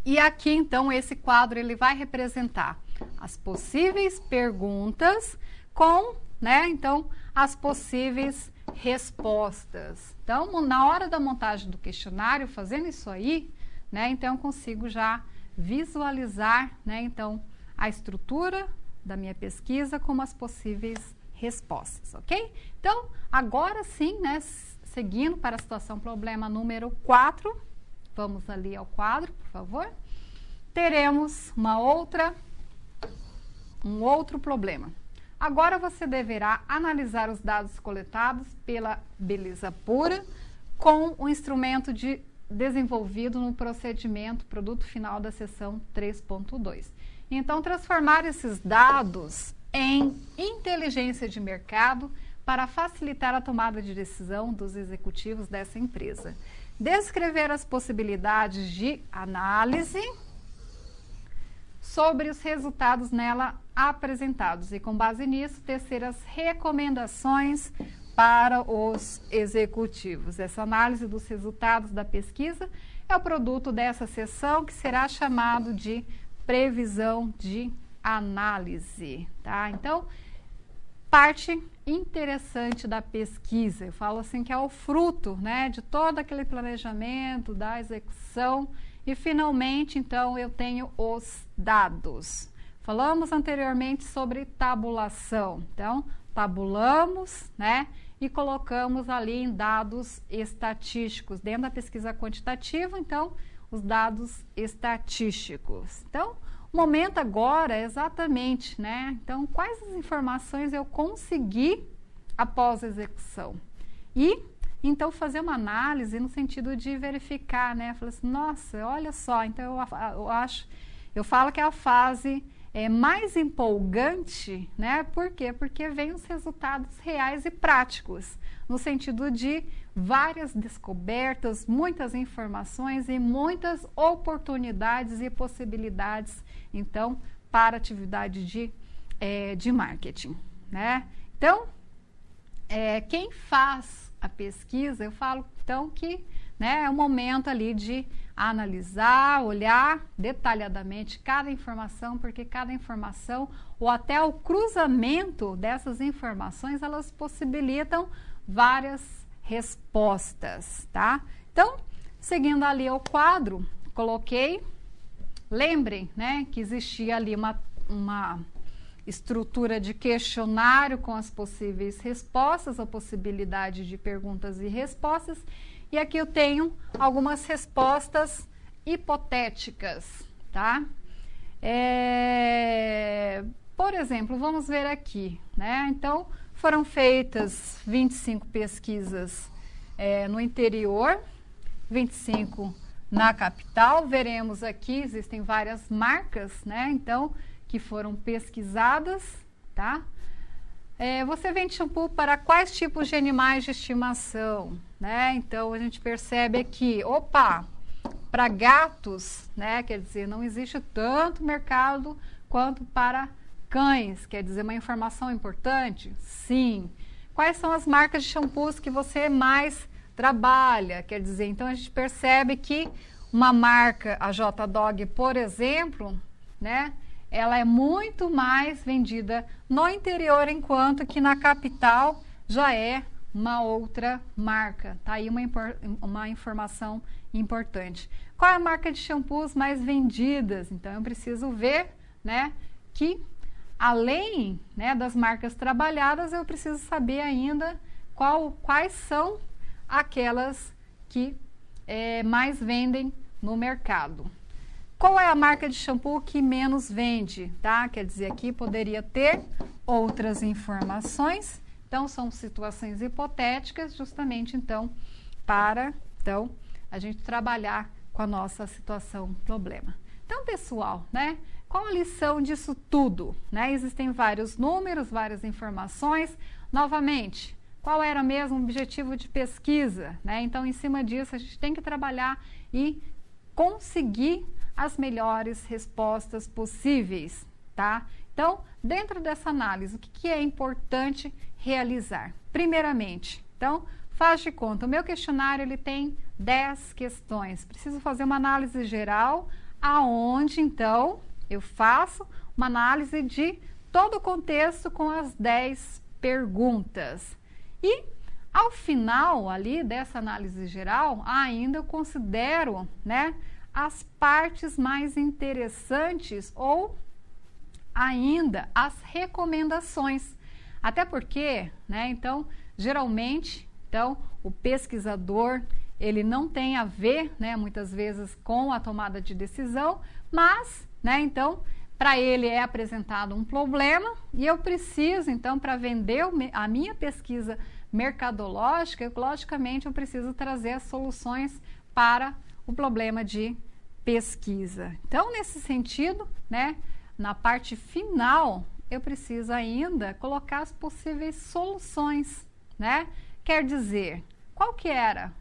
E aqui, então, esse quadro ele vai representar as possíveis perguntas com, né? Então, as possíveis respostas. Então, na hora da montagem do questionário, fazendo isso aí, né? Então, eu consigo já visualizar, né? Então, a estrutura da minha pesquisa como as possíveis respostas, ok? Então, agora sim, né? Seguindo para a situação problema número 4, vamos ali ao quadro, por favor. Teremos um outro problema. Agora você deverá analisar os dados coletados pela Beleza Pura com o instrumento desenvolvido no procedimento produto final da seção 3.2. Então, transformar esses dados em inteligência de mercado para facilitar a tomada de decisão dos executivos dessa empresa. Descrever as possibilidades de análise sobre os resultados nela apresentados e, com base nisso, tecer as recomendações para os executivos. Essa análise dos resultados da pesquisa é o produto dessa seção que será chamado de previsão de análise, tá? Então, parte interessante da pesquisa, eu falo assim que é o fruto, né, de todo aquele planejamento, da execução. E, finalmente, então, eu tenho os dados. Falamos anteriormente sobre tabulação. Então, tabulamos, né? E colocamos ali em dados estatísticos. Dentro da pesquisa quantitativa, então, os dados estatísticos. Então, o momento agora é exatamente, né? Então, quais as informações eu consegui após a execução? E então, fazer uma análise no sentido de verificar, né? Falar assim, nossa, olha só, então eu falo que é a fase mais empolgante, né? Por quê? Porque vem os resultados reais e práticos, no sentido de várias descobertas, muitas informações e muitas oportunidades e possibilidades, então, para a atividade de marketing, né? Então, quem faz a pesquisa, eu falo então que, né, é o momento ali de analisar, olhar detalhadamente cada informação, porque cada informação ou até o cruzamento dessas informações, elas possibilitam várias respostas, tá? Então, seguindo ali o quadro, coloquei, lembrem, né, que existia ali uma estrutura de questionário com as possíveis respostas, a possibilidade de perguntas e respostas. E aqui eu tenho algumas respostas hipotéticas, tá? Por exemplo, vamos ver aqui, né? Então, foram feitas 25 pesquisas no interior, 25 na capital. Veremos aqui, existem várias marcas, né? Então, que foram pesquisadas, tá? Você vende shampoo para quais tipos de animais de estimação, né? Então, a gente percebe aqui, para gatos, né? Quer dizer, não existe tanto mercado quanto para cães, quer dizer, uma informação importante? Sim. Quais são as marcas de shampoos que você mais trabalha? Quer dizer, então a gente percebe que uma marca, a J-Dog, por exemplo, né? Ela é muito mais vendida no interior, enquanto que na capital já é uma outra marca. Tá aí uma informação importante. Qual é a marca de shampoos mais vendidas? Então, eu preciso ver, né, que além, né, das marcas trabalhadas, eu preciso saber ainda quais são aquelas que mais vendem no mercado. Qual é a marca de shampoo que menos vende, tá? Quer dizer, aqui poderia ter outras informações. Então, são situações hipotéticas, justamente, então, para a gente trabalhar com a nossa situação problema. Então, pessoal, né? Qual a lição disso tudo, né? Existem vários números, várias informações. Novamente, qual era mesmo o objetivo de pesquisa, né? Então, em cima disso, a gente tem que trabalhar e conseguir as melhores respostas possíveis, tá? Então, dentro dessa análise, o que é importante realizar? Primeiramente, então, faz de conta, o meu questionário ele tem 10 questões. Preciso fazer uma análise geral, aonde, então, eu faço uma análise de todo o contexto com as 10 perguntas. E, ao final ali dessa análise geral, ainda eu considero, né, as partes mais interessantes ou ainda as recomendações. Até porque, né, então, geralmente, então, o pesquisador, ele não tem a ver, né, muitas vezes com a tomada de decisão, mas, né, então, para ele é apresentado um problema e eu preciso, então, para vender a minha pesquisa mercadológica, logicamente, eu preciso trazer as soluções para o problema de pesquisa. Então, nesse sentido, né, na parte final, eu preciso ainda colocar as possíveis soluções, né? Quer dizer, qual que era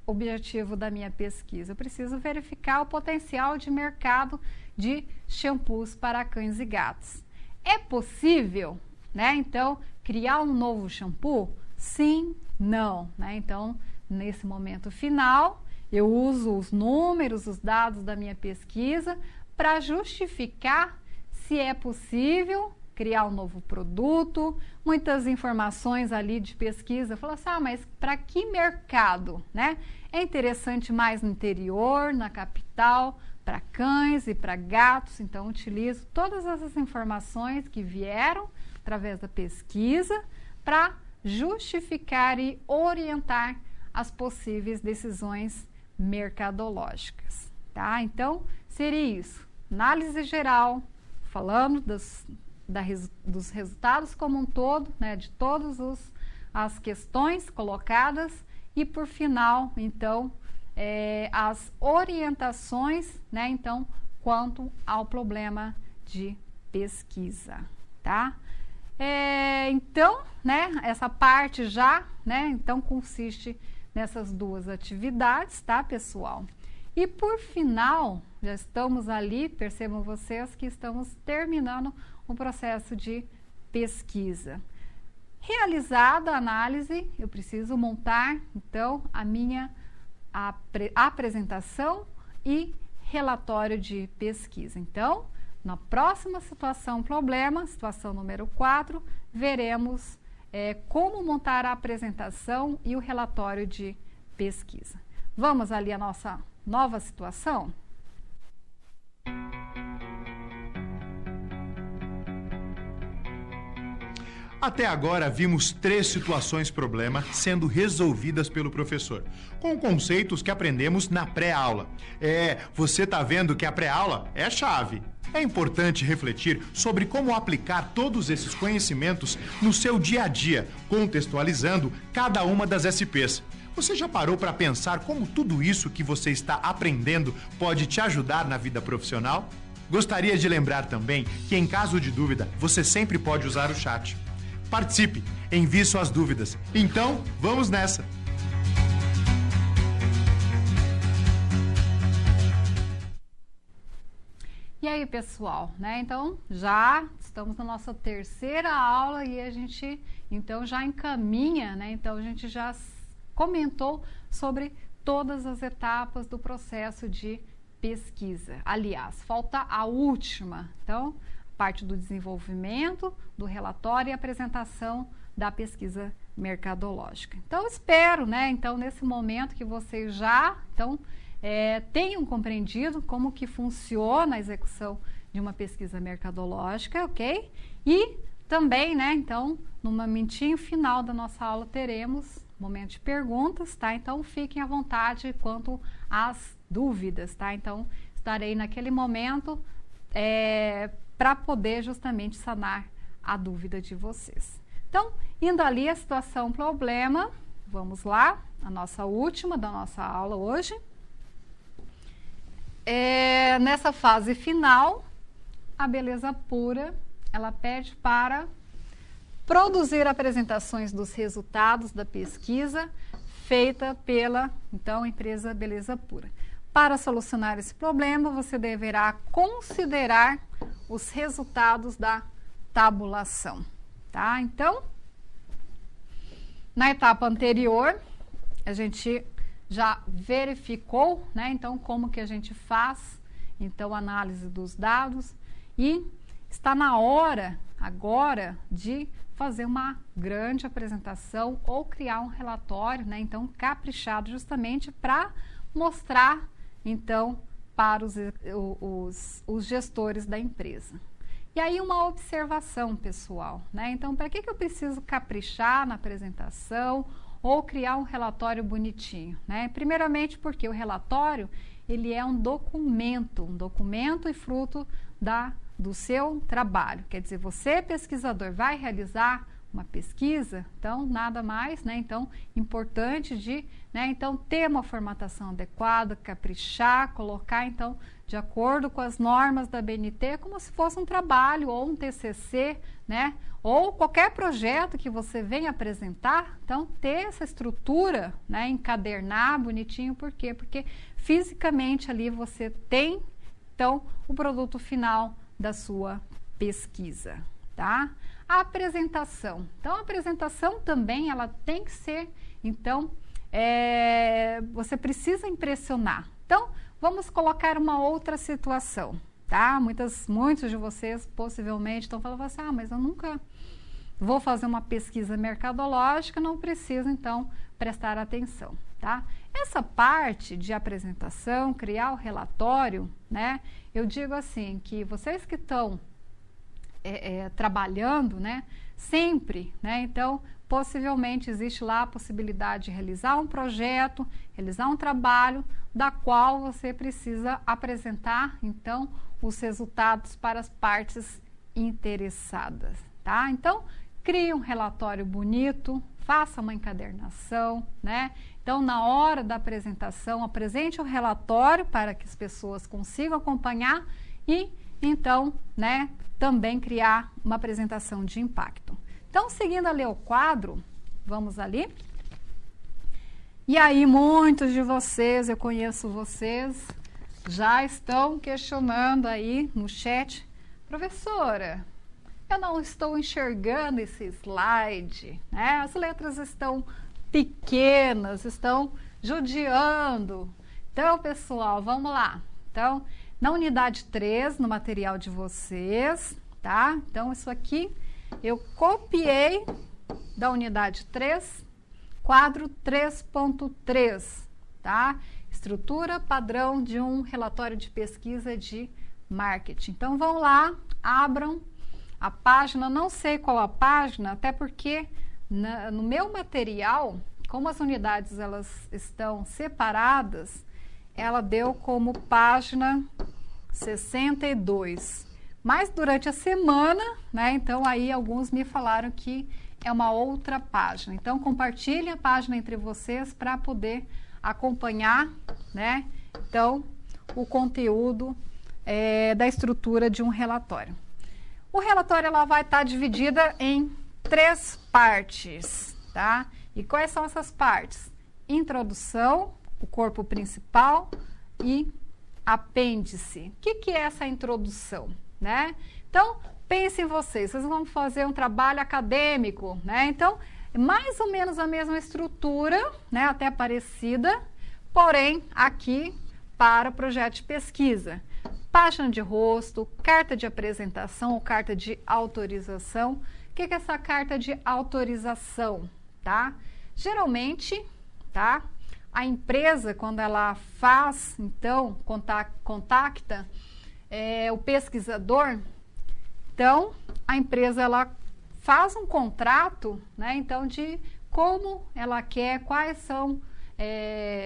o objetivo da minha pesquisa? Eu preciso verificar o potencial de mercado de shampoos para cães e gatos. É possível, né, então, criar um novo shampoo? Sim, não, né? Então, nesse momento final, eu uso os números, os dados da minha pesquisa para justificar se é possível criar um novo produto, muitas informações ali de pesquisa. Fala assim, mas para que mercado, né? É interessante mais no interior, na capital, para cães e para gatos. Então, utilizo todas essas informações que vieram através da pesquisa para justificar e orientar as possíveis decisões mercadológicas, tá? Então, seria isso. Análise geral, falando dos resultados como um todo, né, de todas as questões colocadas e, por final, então, as orientações, né, então, quanto ao problema de pesquisa, tá? Então, né, essa parte já, né, então, consiste nessas duas atividades, tá, pessoal? E por final, já estamos ali, percebam vocês que estamos terminando o processo de pesquisa. Realizada a análise, eu preciso montar, então, a minha apresentação e relatório de pesquisa. Então, na próxima situação problema, situação número 4, veremos como montar a apresentação e o relatório de pesquisa. Vamos ali à nossa nova situação? Até agora vimos 3 situações problema sendo resolvidas pelo professor, com conceitos que aprendemos na pré-aula. Você tá vendo que a pré-aula é a chave. É importante refletir sobre como aplicar todos esses conhecimentos no seu dia a dia, contextualizando cada uma das SPs. Você já parou para pensar como tudo isso que você está aprendendo pode te ajudar na vida profissional? Gostaria de lembrar também que, em caso de dúvida, você sempre pode usar o chat. Participe, envie suas dúvidas. Então, vamos nessa! E aí, pessoal, né? Então, já estamos na nossa terceira aula e a gente, então, já encaminha, né? Então, a gente já comentou sobre todas as etapas do processo de pesquisa. Aliás, falta a última, então, parte do desenvolvimento, do relatório e apresentação da pesquisa mercadológica. Então, espero, né, então, nesse momento que vocês já, então, tenham compreendido como que funciona a execução de uma pesquisa mercadológica, ok? E também, né, então, no momentinho final da nossa aula teremos momento de perguntas, tá? Então, fiquem à vontade quanto às dúvidas, tá? Então, estarei naquele momento para poder justamente sanar a dúvida de vocês. Então, indo ali a situação problema, vamos lá, a nossa última da nossa aula hoje. Nessa fase final, a beleza pura, ela pede para produzir apresentações dos resultados da pesquisa feita pela, então, empresa Beleza Pura. Para solucionar esse problema, você deverá considerar os resultados da tabulação, tá? Então, na etapa anterior, a gente já verificou, né? Então, como que a gente faz, então, análise dos dados e está na hora agora de fazer uma grande apresentação ou criar um relatório, né? Então, caprichado justamente para mostrar, então, para os gestores da empresa. E aí uma observação, pessoal, né? Então, para que eu preciso caprichar na apresentação ou criar um relatório bonitinho, né? Primeiramente porque o relatório, ele é um documento e fruto do seu trabalho. Quer dizer, você, pesquisador, vai realizar uma pesquisa, então, nada mais, né? Então, importante de, né? Então, ter uma formatação adequada, caprichar, colocar, então, de acordo com as normas da BNT, como se fosse um trabalho ou um TCC, né? Ou qualquer projeto que você venha apresentar, então, ter essa estrutura, né? Encadernar bonitinho, por quê? Porque fisicamente ali você tem, então, o produto final da sua pesquisa, tá? A apresentação. Então, a apresentação também, ela tem que ser, então, você precisa impressionar. Então, vamos colocar uma outra situação, tá? Muitos de vocês possivelmente estão falando assim, mas eu nunca vou fazer uma pesquisa mercadológica, não preciso, então, prestar atenção, tá? Essa parte de apresentação, criar o relatório, né? Eu digo assim, que vocês que estão trabalhando, né? Sempre, né? Então, possivelmente existe lá a possibilidade de realizar um projeto, realizar um trabalho, da qual você precisa apresentar, então, os resultados para as partes interessadas, tá? Então, crie um relatório bonito, faça uma encadernação, né? Então, na hora da apresentação, apresente o relatório para que as pessoas consigam acompanhar e, então, né, também criar uma apresentação de impacto. Então, seguindo ali o quadro, vamos ali. E aí, muitos de vocês, eu conheço vocês, já estão questionando aí no chat, professora, eu não estou enxergando esse slide, né? As letras estão pequenas, estão judiando. Então, pessoal, vamos lá. Então, na unidade 3, no material de vocês, tá? Então, isso aqui eu copiei da unidade 3, quadro 3.3, tá? Estrutura padrão de um relatório de pesquisa de marketing. Então, vão lá, abram a página, não sei qual a página, até porque no meu material, como as unidades elas estão separadas, ela deu como página 62. Mas durante a semana, né, então aí alguns me falaram que é uma outra página. Então, compartilhe a página entre vocês para poder acompanhar, né, então, o conteúdo da estrutura de um relatório. O relatório ela vai estar dividida em 3 partes, tá? E quais são essas partes? Introdução, o corpo principal e apêndice. O que é essa introdução, né? Então, pensem vocês vão fazer um trabalho acadêmico, né? Então, é mais ou menos a mesma estrutura, né? Até parecida, porém, aqui para o projeto de pesquisa. Página de rosto, carta de apresentação ou carta de autorização. O que é essa carta de autorização, tá? Geralmente, tá? A empresa, quando ela faz, então, contacta o pesquisador, então, a empresa, ela faz um contrato, né? Então, de como ela quer, quais são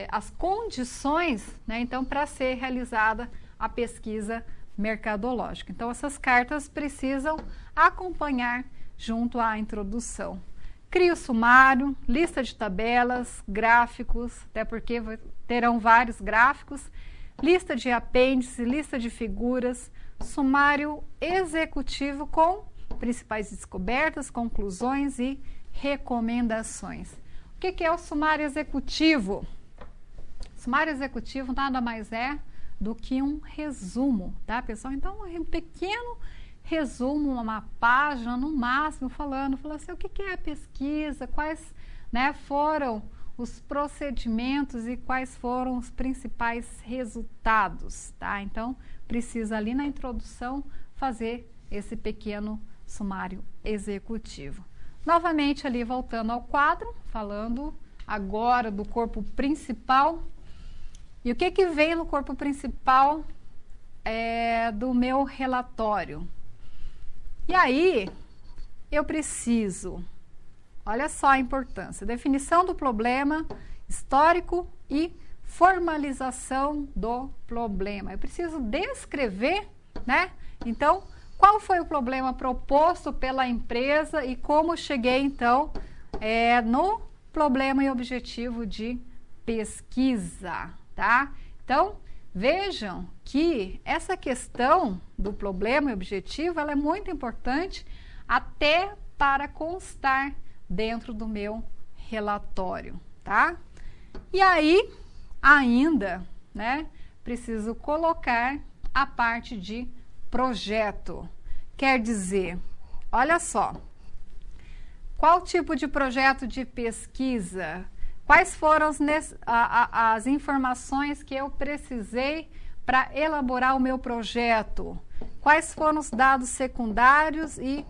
as condições, né? Então, para ser realizada a pesquisa mercadológica. Então, essas cartas precisam acompanhar junto à introdução. Crie o sumário, lista de tabelas, gráficos, até porque terão vários gráficos, lista de apêndice, lista de figuras, sumário executivo com Principais descobertas, conclusões e recomendações. O que é o sumário executivo? O sumário executivo nada mais é do que um resumo, tá, pessoal? Então, um pequeno resumo, uma página no máximo, falando assim, o que é a pesquisa, quais, né, foram os procedimentos e quais foram os principais resultados, tá? Então, precisa ali na introdução fazer esse pequeno sumário executivo. Novamente ali voltando ao quadro, falando agora do corpo principal. E o que vem no corpo principal do meu relatório? E aí, eu preciso, olha só a importância, definição do problema, histórico e formalização do problema. Eu preciso descrever, né? Então, qual foi o problema proposto pela empresa e como cheguei, então, no problema e objetivo de pesquisa, tá? Então, vejam que essa questão do problema e objetivo, ela é muito importante até para constar dentro do meu relatório, tá? E aí, ainda, né, preciso colocar a parte de projeto. Quer dizer, olha só, qual tipo de projeto de pesquisa? Quais foram as informações que eu precisei para elaborar o meu projeto? Quais foram os dados secundários e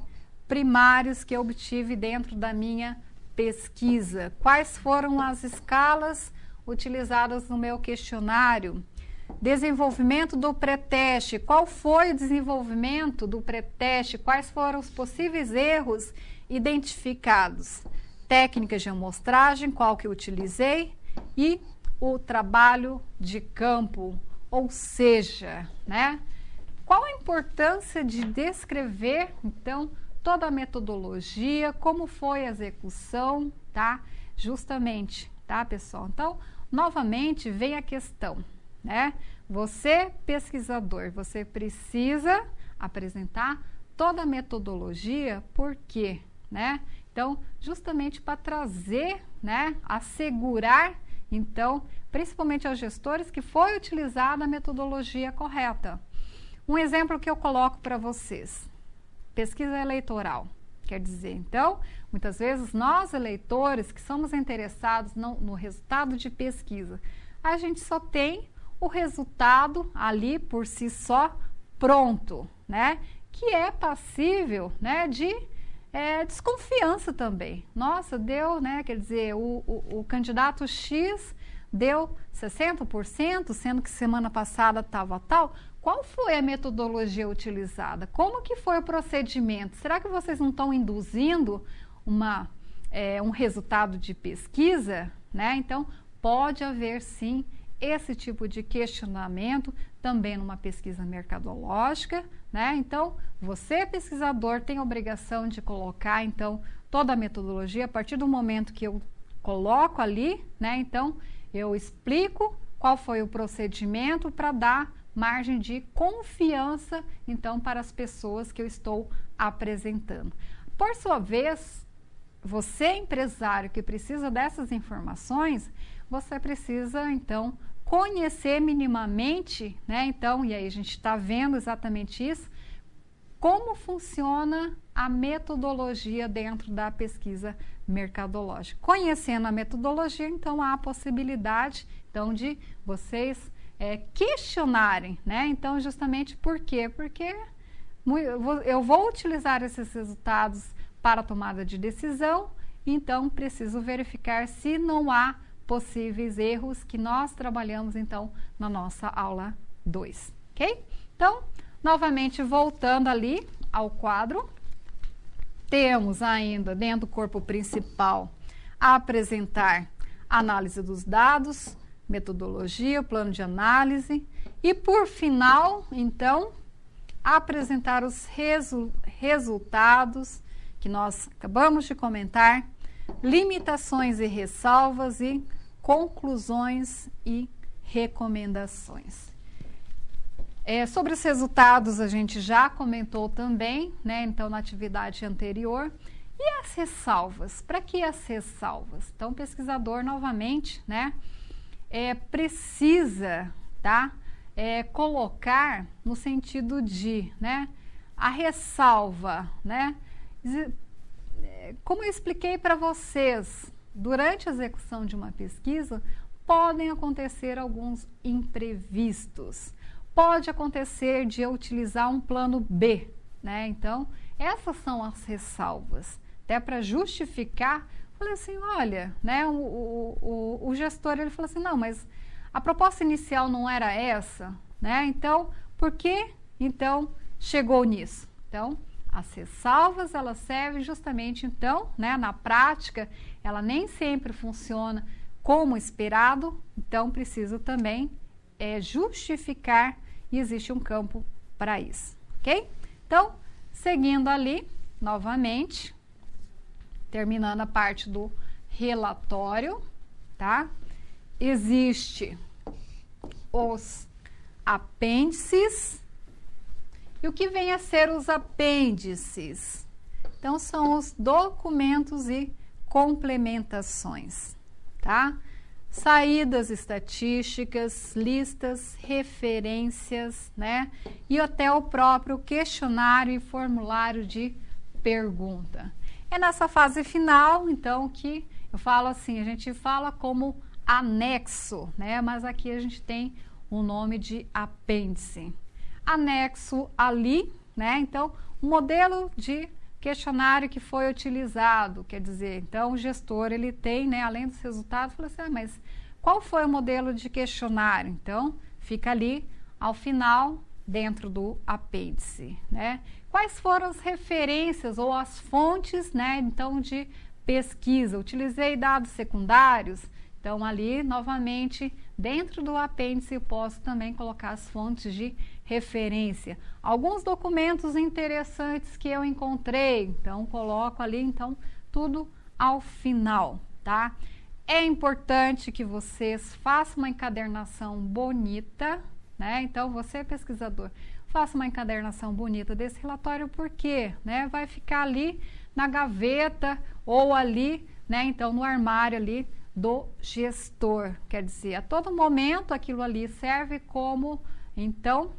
primários que eu obtive dentro da minha pesquisa? Quais foram as escalas utilizadas no meu questionário? Desenvolvimento do pré-teste. Qual foi o desenvolvimento do pré-teste? Quais foram os possíveis erros identificados? Técnicas de amostragem, qual que eu utilizei? E o trabalho de campo, ou seja, né? Qual a importância de descrever, então, toda a metodologia, como foi a execução, tá? Justamente, tá, pessoal? Então, novamente, vem a questão, né? Você, pesquisador, você precisa apresentar toda a metodologia, por quê, né? Então, justamente para trazer, né, assegurar, então, principalmente aos gestores, que foi utilizada a metodologia correta. Um exemplo que eu coloco para vocês, pesquisa eleitoral. Quer dizer, então, muitas vezes nós, eleitores, que somos interessados no resultado de pesquisa, a gente só tem o resultado ali por si só pronto, né? Que é passível, né, de desconfiança também. Nossa, deu, né? Quer dizer, o candidato X deu 60%, sendo que semana passada estava tal. Qual foi a metodologia utilizada? Como que foi o procedimento? Será que vocês não estão induzindo um resultado de pesquisa, né? Então, pode haver sim esse tipo de questionamento também numa pesquisa mercadológica, né? Então, você, pesquisador, tem a obrigação de colocar, então, toda a metodologia a partir do momento que eu coloco ali, né? Então, eu explico qual foi o procedimento para dar margem de confiança, então, para as pessoas que eu estou apresentando. Por sua vez, você, empresário, que precisa dessas informações, você precisa, então, conhecer minimamente, né? Então, e aí a gente está vendo exatamente isso, como funciona a metodologia dentro da pesquisa mercadológica. Conhecendo a metodologia, então, há a possibilidade, então, de vocês questionarem, né? Então, justamente por quê? Porque eu vou utilizar esses resultados para a tomada de decisão, então, preciso verificar se não há possíveis erros que nós trabalhamos, então, na nossa aula 2, ok? Então, novamente, voltando ali ao quadro, temos ainda, dentro do corpo principal, a apresentar análise dos dados, metodologia, plano de análise e, por final, então, apresentar os resultados que nós acabamos de comentar, limitações e ressalvas e conclusões e recomendações. Sobre os resultados a gente já comentou também, né? Então na atividade anterior. E as ressalvas? Para que as ressalvas? Então o pesquisador novamente, né? Precisa, tá? Colocar no sentido de, né? A ressalva, né? Como eu expliquei para vocês, durante a execução de uma pesquisa, podem acontecer alguns imprevistos. Pode acontecer de eu utilizar um plano B, né? Então, essas são as ressalvas. Até para justificar, falei assim, olha, né? O gestor, ele falou assim, não, mas a proposta inicial não era essa, né? Então, por que, então, chegou nisso? Então, as ressalvas, elas servem justamente, então, né? Na prática, ela nem sempre funciona como esperado, então preciso também justificar e existe um campo para isso, ok? Então, seguindo ali, novamente, terminando a parte do relatório, tá? Existe os apêndices. E o que vem a ser os apêndices? Então, são os documentos e complementações, tá? Saídas estatísticas, listas, referências, né? E até o próprio questionário e formulário de pergunta. É nessa fase final, então, que eu falo assim, a gente fala como anexo, né? Mas aqui a gente tem o nome de apêndice. Anexo ali, né? Então, o modelo de questionário que foi utilizado, quer dizer, então o gestor, ele tem, né, além dos resultados, fala assim, mas qual foi o modelo de questionário? Então, fica ali ao final, dentro do apêndice, né? Quais foram as referências ou as fontes, né, então, de pesquisa? Utilizei dados secundários? Então, ali, novamente, dentro do apêndice, eu posso também colocar as fontes de referência. Alguns documentos interessantes que eu encontrei, então, coloco ali, então, tudo ao final, tá? É importante que vocês façam uma encadernação bonita, né? Então, você, pesquisador, faça uma encadernação bonita desse relatório, porque, né, vai ficar ali na gaveta ou ali, né, então, no armário ali, do gestor, quer dizer, a todo momento aquilo ali serve como, então,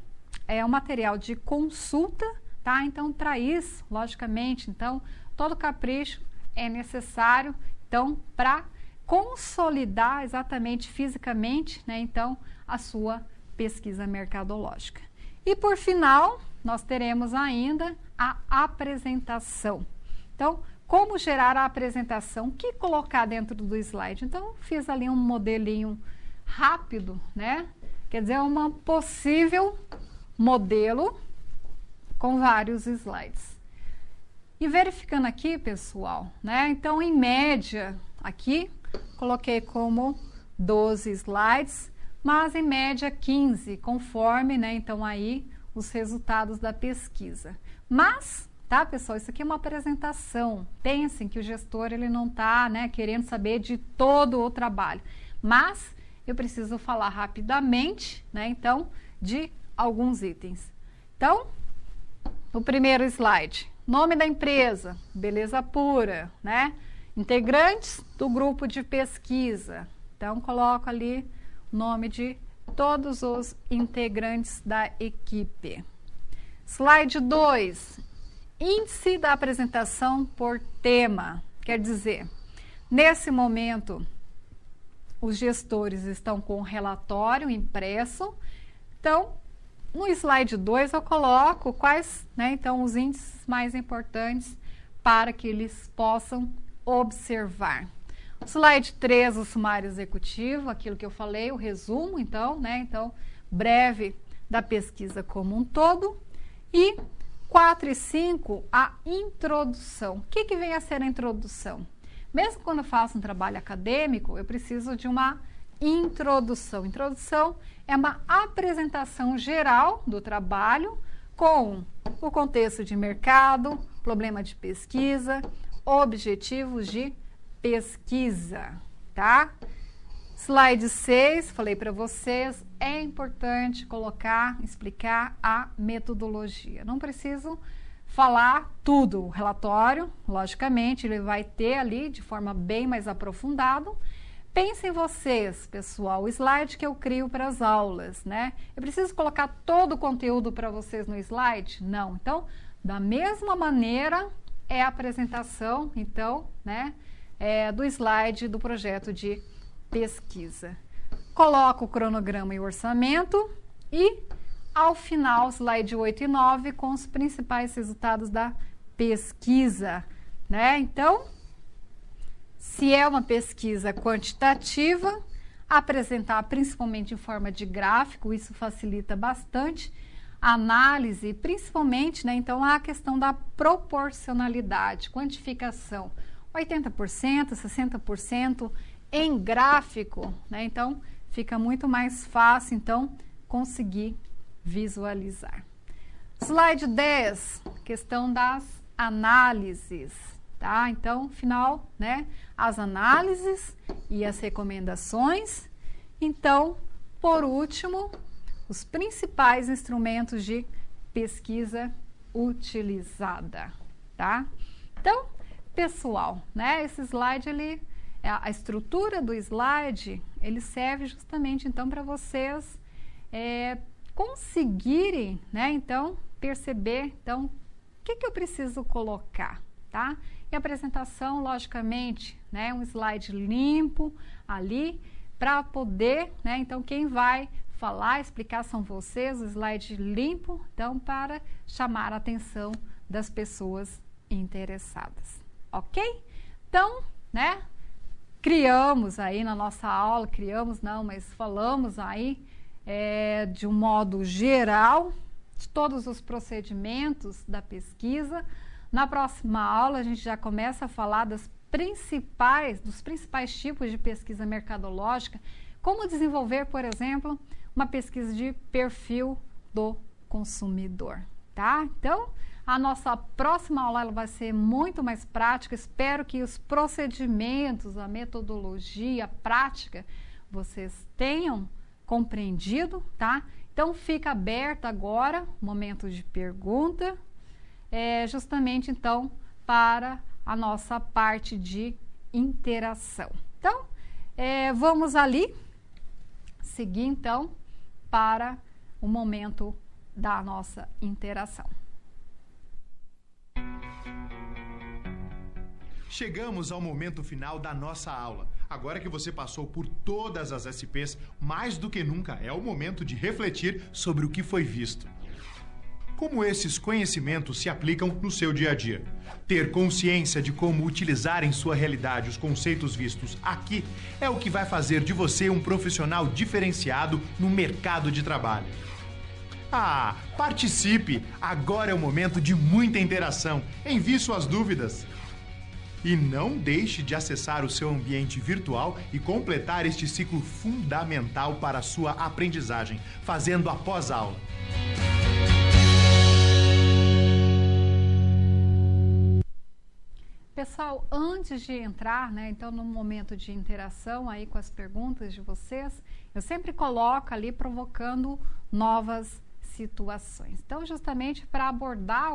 um material de consulta, tá? Então, para isso, logicamente, então, todo capricho é necessário, então, para consolidar exatamente fisicamente, né, então, a sua pesquisa mercadológica. E, por final, nós teremos ainda a apresentação. Então, como gerar a apresentação? O que colocar dentro do slide? Então, fiz ali um modelinho rápido, né? Quer dizer, um possível modelo com vários slides. E verificando aqui, pessoal, né? Então, em média, aqui, coloquei como 12 slides, mas em média 15, conforme, né? Então, aí, os resultados da pesquisa. Mas, tá, pessoal, isso aqui é uma apresentação. Pensem que o gestor, ele não tá, né, querendo saber de todo o trabalho. Mas, eu preciso falar rapidamente, né, então, de alguns itens. Então, o primeiro slide, nome da empresa, Beleza Pura, né? Integrantes do grupo de pesquisa. Então, coloco ali o nome de todos os integrantes da equipe. Slide 2, índice da apresentação por tema. Quer dizer, nesse momento, os gestores estão com o relatório impresso. Então, no slide 2 eu coloco quais, né, então, os índices mais importantes para que eles possam observar. Slide 3, o sumário executivo, aquilo que eu falei, o resumo, então, né, então, breve da pesquisa como um todo. E 4 e 5, a introdução. O que vem a ser a introdução? Mesmo quando eu faço um trabalho acadêmico, eu preciso de uma introdução. Introdução é uma apresentação geral do trabalho com o contexto de mercado, problema de pesquisa, objetivos de pesquisa, tá? Slide 6, falei para vocês, é importante colocar, explicar a metodologia. Não preciso falar tudo. O relatório, logicamente, ele vai ter ali de forma bem mais aprofundada. Pensem vocês, pessoal, o slide que eu crio para as aulas, né? Eu preciso colocar todo o conteúdo para vocês no slide? Não. Então, da mesma maneira, é a apresentação, então, né, do slide do projeto de pesquisa. Coloco o cronograma e o orçamento e, ao final, slide 8 e 9, com os principais resultados da pesquisa, né? Então, se é uma pesquisa quantitativa, apresentar principalmente em forma de gráfico, isso facilita bastante a análise, principalmente, né, então, a questão da proporcionalidade, quantificação, 80%, 60% em gráfico, né, então, fica muito mais fácil, então, conseguir visualizar. Slide 10, questão das análises. Tá? Então, final, né, as análises e as recomendações. Então, por último, os principais instrumentos de pesquisa utilizada, tá? Então, pessoal, né, esse slide, a estrutura do slide, ele serve justamente, então, para vocês conseguirem, né, então, perceber, então, o que eu preciso colocar, tá? E a apresentação, logicamente, né, um slide limpo ali para poder, né, então quem vai falar, explicar são vocês, o slide limpo, então para chamar a atenção das pessoas interessadas, ok? Então, né, criamos aí na nossa aula, mas falamos aí de um modo geral de todos os procedimentos da pesquisa. Na próxima aula, a gente já começa a falar dos principais tipos de pesquisa mercadológica, como desenvolver, por exemplo, uma pesquisa de perfil do consumidor, tá? Então, a nossa próxima aula ela vai ser muito mais prática. Espero que os procedimentos, a metodologia, a prática, vocês tenham compreendido, tá? Então, fica aberto agora o momento de pergunta. Justamente, então, para a nossa parte de interação. Então, vamos ali seguir, então, para o momento da nossa interação. Chegamos ao momento final da nossa aula. Agora que você passou por todas as SPs, mais do que nunca é o momento de refletir sobre o que foi visto. Como esses conhecimentos se aplicam no seu dia a dia? Ter consciência de como utilizar em sua realidade os conceitos vistos aqui é o que vai fazer de você um profissional diferenciado no mercado de trabalho. Participe! Agora é o momento de muita interação. Envie suas dúvidas. E não deixe de acessar o seu ambiente virtual e completar este ciclo fundamental para a sua aprendizagem, fazendo a pós-aula. Pessoal, antes de entrar, né, então no momento de interação aí com as perguntas de vocês, eu sempre coloco ali provocando novas situações. Então, justamente para abordar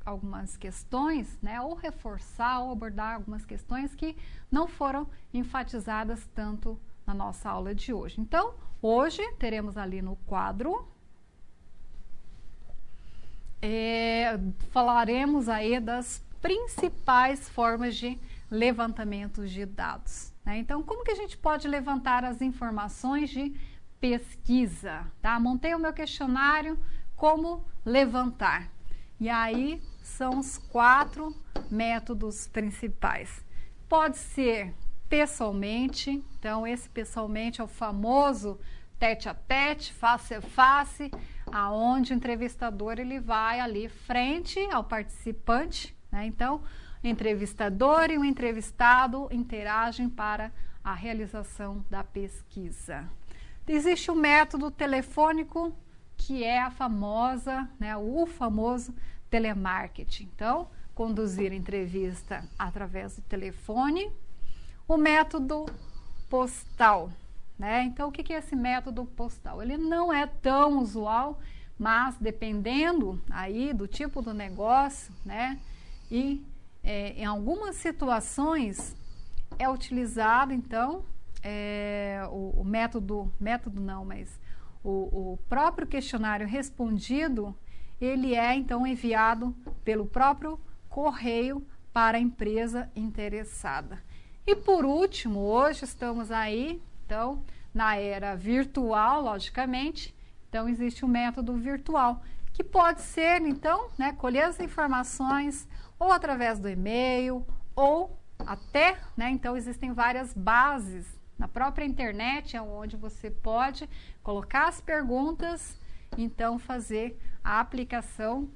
algumas questões, né, ou reforçar ou abordar algumas questões que não foram enfatizadas tanto na nossa aula de hoje. Então, hoje teremos ali no quadro, falaremos aí das principais formas de levantamento de dados, né? Então, como que a gente pode levantar as informações de pesquisa, tá? Montei o meu questionário, como levantar. E aí são os 4 métodos principais. Pode ser pessoalmente, então esse pessoalmente é o famoso tete a tete, face a face, aonde o entrevistador ele vai ali frente ao participante, né? Então, o entrevistador e o entrevistado interagem para a realização da pesquisa. Existe o método telefônico, que é a famosa, né, o famoso telemarketing. Então, conduzir entrevista através do telefone. O método postal, né? Então, o que é esse método postal? Ele não é tão usual, mas dependendo aí do tipo do negócio, né? E em algumas situações é utilizado, então, o método não, mas o próprio questionário respondido, ele é, então, enviado pelo próprio correio para a empresa interessada. E por último, hoje estamos aí, então, na era virtual, logicamente, então existe um método virtual, que pode ser, então, né, colher as informações ou através do e-mail, ou até, né, então existem várias bases na própria internet, onde você pode colocar as perguntas, então fazer a aplicação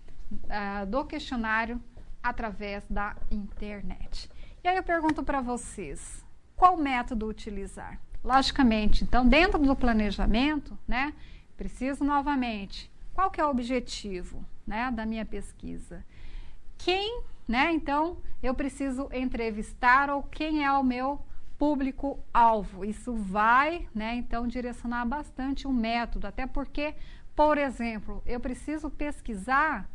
do questionário através da internet. E aí eu pergunto para vocês, qual método utilizar? Logicamente, então, dentro do planejamento, né, preciso novamente, qual que é o objetivo, né, da minha pesquisa? Quem, né, então, eu preciso entrevistar ou quem é o meu público-alvo? Isso vai, né, então, direcionar bastante o método, até porque, por exemplo, eu preciso pesquisar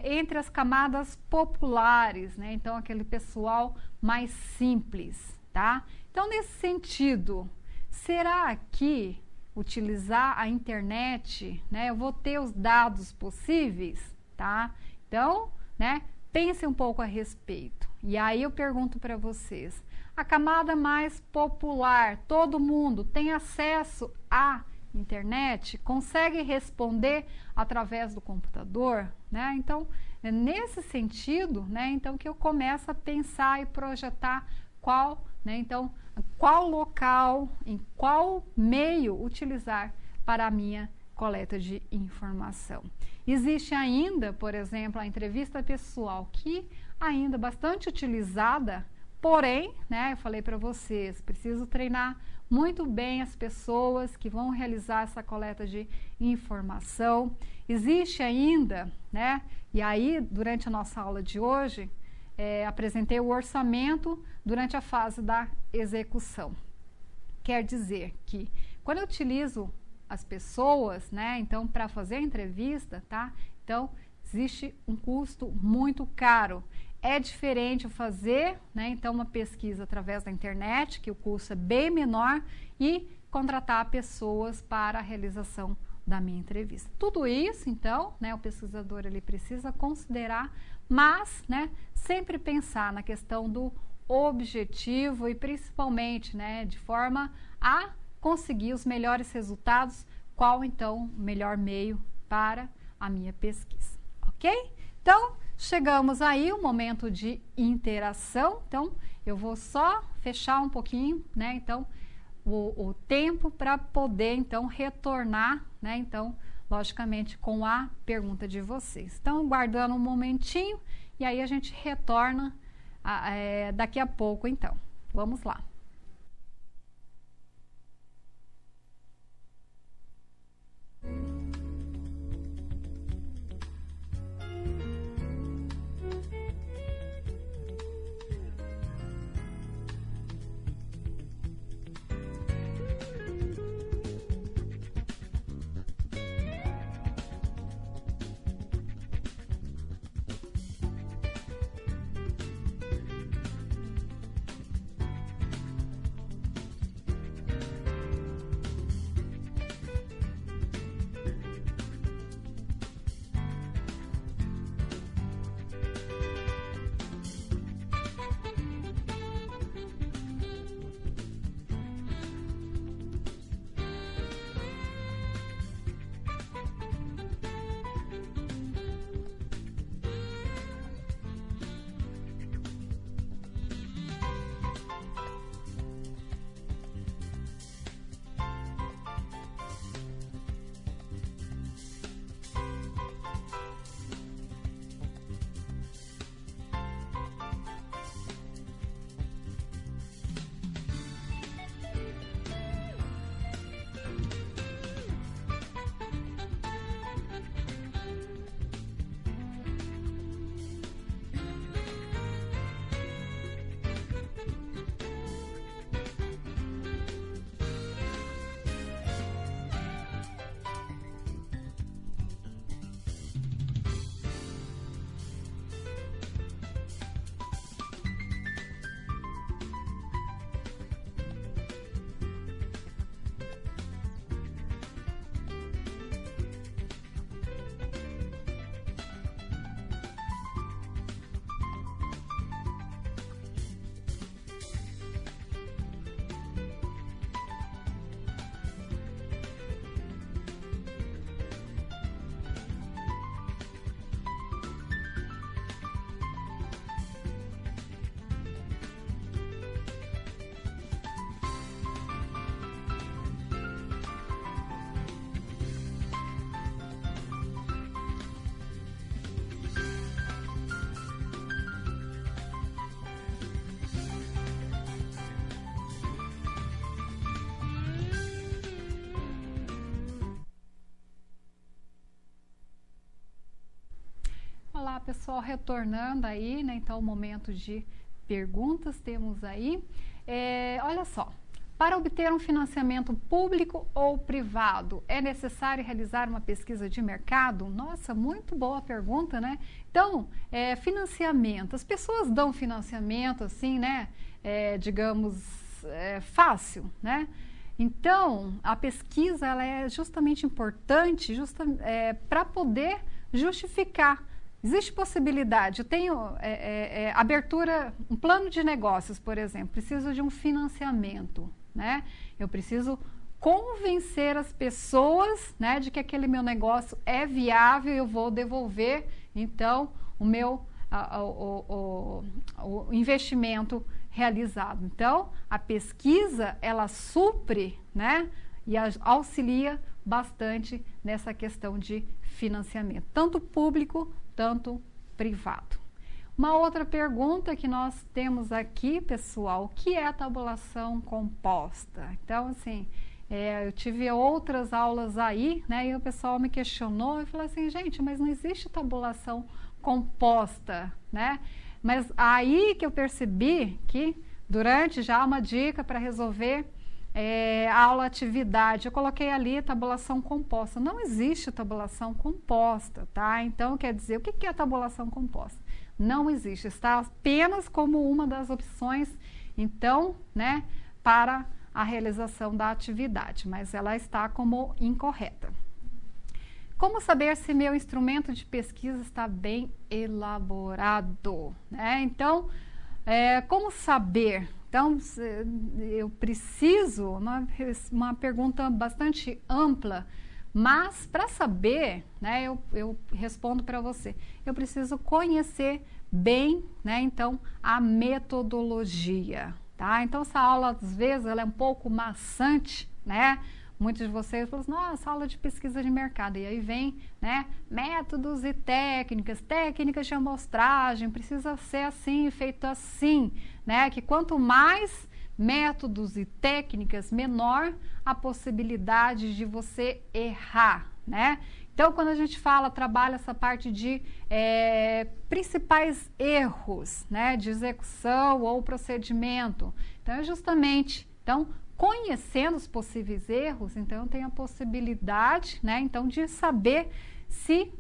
entre as camadas populares, né? Então, aquele pessoal mais simples, tá? Então, nesse sentido, será que utilizar a internet, né? Eu vou ter os dados possíveis, tá? Então, né? Pense um pouco a respeito. E aí eu pergunto para vocês, a camada mais popular, todo mundo tem acesso à internet, consegue responder através do computador, né? Então, é nesse sentido, né, então que eu começo a pensar e projetar qual, né, então, qual local, em qual meio utilizar para a minha coleta de informação. Existe ainda, por exemplo, a entrevista pessoal, que ainda é bastante utilizada, porém, né, eu falei para vocês, preciso treinar muito bem as pessoas que vão realizar essa coleta de informação. Existe ainda, né? E aí, durante a nossa aula de hoje, apresentei o orçamento durante a fase da execução. Quer dizer que, quando eu utilizo as pessoas, né? Então, para fazer a entrevista, tá? Então, existe um custo muito caro. É diferente fazer, né, então, uma pesquisa através da internet, que o custo é bem menor, e contratar pessoas para a realização da minha entrevista. Tudo isso, então, né, o pesquisador ele precisa considerar, mas, né, sempre pensar na questão do objetivo e principalmente, né, de forma a conseguir os melhores resultados, qual, então, o melhor meio para a minha pesquisa, ok? Então, chegamos aí o momento de interação, então eu vou só fechar um pouquinho, né, então o tempo para poder então retornar, né, então logicamente com a pergunta de vocês. Então guardando um momentinho e aí a gente retorna daqui a pouco então. Vamos lá. pessoal retornando aí, né? Então, o momento de perguntas temos aí. Olha só, para obter um financiamento público ou privado, é necessário realizar uma pesquisa de mercado? Nossa, muito boa pergunta, né? Então, financiamento. As pessoas dão financiamento assim, né? Digamos, fácil, né? Então, a pesquisa ela é justamente importante para poder justificar. Existe possibilidade, eu tenho abertura, um plano de negócios, por exemplo, preciso de um financiamento, né? Eu preciso convencer as pessoas, né, de que aquele meu negócio é viável e eu vou devolver, então, o meu o investimento realizado. Então, a pesquisa, ela supre, né, e auxilia bastante nessa questão de financiamento, tanto público, tanto privado. Uma outra pergunta que nós temos aqui, pessoal, o que é a tabulação composta? Então, assim, eu tive outras aulas aí, né, e o pessoal me questionou e falou assim, gente, mas não existe tabulação composta, né? Mas aí que eu percebi que durante já uma dica para resolver a aula atividade, eu coloquei ali tabulação composta. Não existe tabulação composta, tá? Então, quer dizer, o que é tabulação composta? Não existe, está apenas como uma das opções, então, né, para a realização da atividade, mas ela está como incorreta. Como saber se meu instrumento de pesquisa está bem elaborado, né? Então, como saber? Então, eu preciso, uma pergunta bastante ampla, mas para saber, né, eu respondo para você, eu preciso conhecer bem, né, então, a metodologia, tá? Então, essa aula, às vezes, ela é um pouco maçante, né? Muitos de vocês falam assim, nossa, aula de pesquisa de mercado. E aí vem, né, métodos e técnicas de amostragem, precisa ser assim, feito assim, né? Que quanto mais métodos e técnicas, menor a possibilidade de você errar, né? Então, quando a gente trabalha essa parte de principais erros, né, de execução ou procedimento. Então, é justamente, conhecendo os possíveis erros, então eu tenho a possibilidade, né, então, de saber se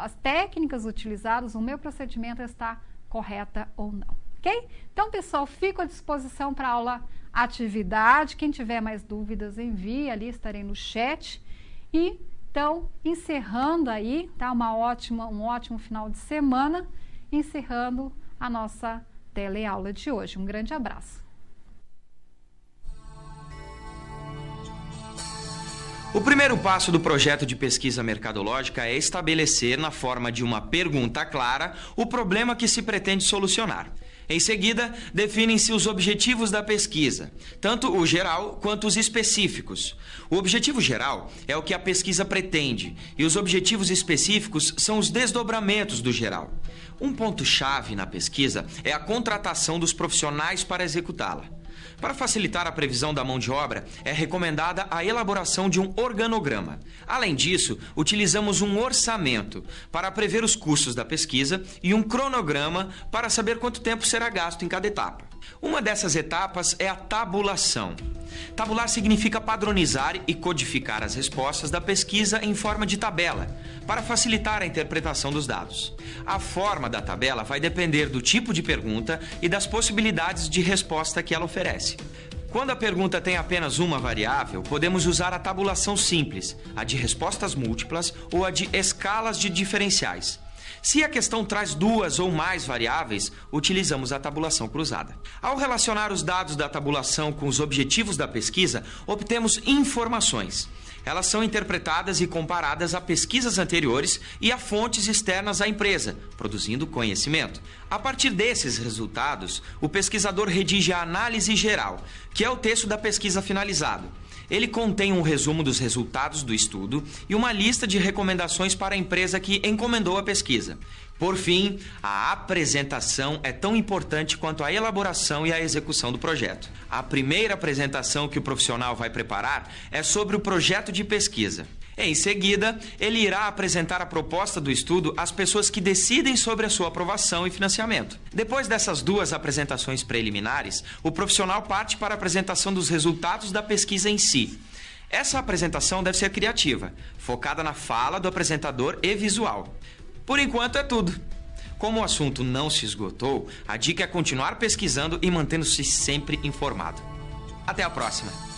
as técnicas utilizadas, o meu procedimento está correta ou não, ok? Então, pessoal, fico à disposição para a aula atividade. Quem tiver mais dúvidas, envie ali, estarei no chat. E, então, encerrando aí, tá? Um ótimo final de semana, encerrando a nossa teleaula de hoje. Um grande abraço. O primeiro passo do projeto de pesquisa mercadológica é estabelecer, na forma de uma pergunta clara, o problema que se pretende solucionar. Em seguida, definem-se os objetivos da pesquisa, tanto o geral quanto os específicos. O objetivo geral é o que a pesquisa pretende, e os objetivos específicos são os desdobramentos do geral. Um ponto-chave na pesquisa é a contratação dos profissionais para executá-la. Para facilitar a previsão da mão de obra, é recomendada a elaboração de um organograma. Além disso, utilizamos um orçamento para prever os custos da pesquisa e um cronograma para saber quanto tempo será gasto em cada etapa. Uma dessas etapas é a tabulação. Tabular significa padronizar e codificar as respostas da pesquisa em forma de tabela, para facilitar a interpretação dos dados. A forma da tabela vai depender do tipo de pergunta e das possibilidades de resposta que ela oferece. Quando a pergunta tem apenas uma variável, podemos usar a tabulação simples, a de respostas múltiplas ou a de escalas de diferenciais. Se a questão traz duas ou mais variáveis, utilizamos a tabulação cruzada. Ao relacionar os dados da tabulação com os objetivos da pesquisa, obtemos informações. Elas são interpretadas e comparadas a pesquisas anteriores e a fontes externas à empresa, produzindo conhecimento. A partir desses resultados, o pesquisador redige a análise geral, que é o texto da pesquisa finalizado. Ele contém um resumo dos resultados do estudo e uma lista de recomendações para a empresa que encomendou a pesquisa. Por fim, a apresentação é tão importante quanto a elaboração e a execução do projeto. A primeira apresentação que o profissional vai preparar é sobre o projeto de pesquisa. Em seguida, ele irá apresentar a proposta do estudo às pessoas que decidem sobre a sua aprovação e financiamento. Depois dessas 2 apresentações preliminares, o profissional parte para a apresentação dos resultados da pesquisa em si. Essa apresentação deve ser criativa, focada na fala do apresentador e visual. Por enquanto é tudo. Como o assunto não se esgotou, a dica é continuar pesquisando e mantendo-se sempre informado. Até a próxima!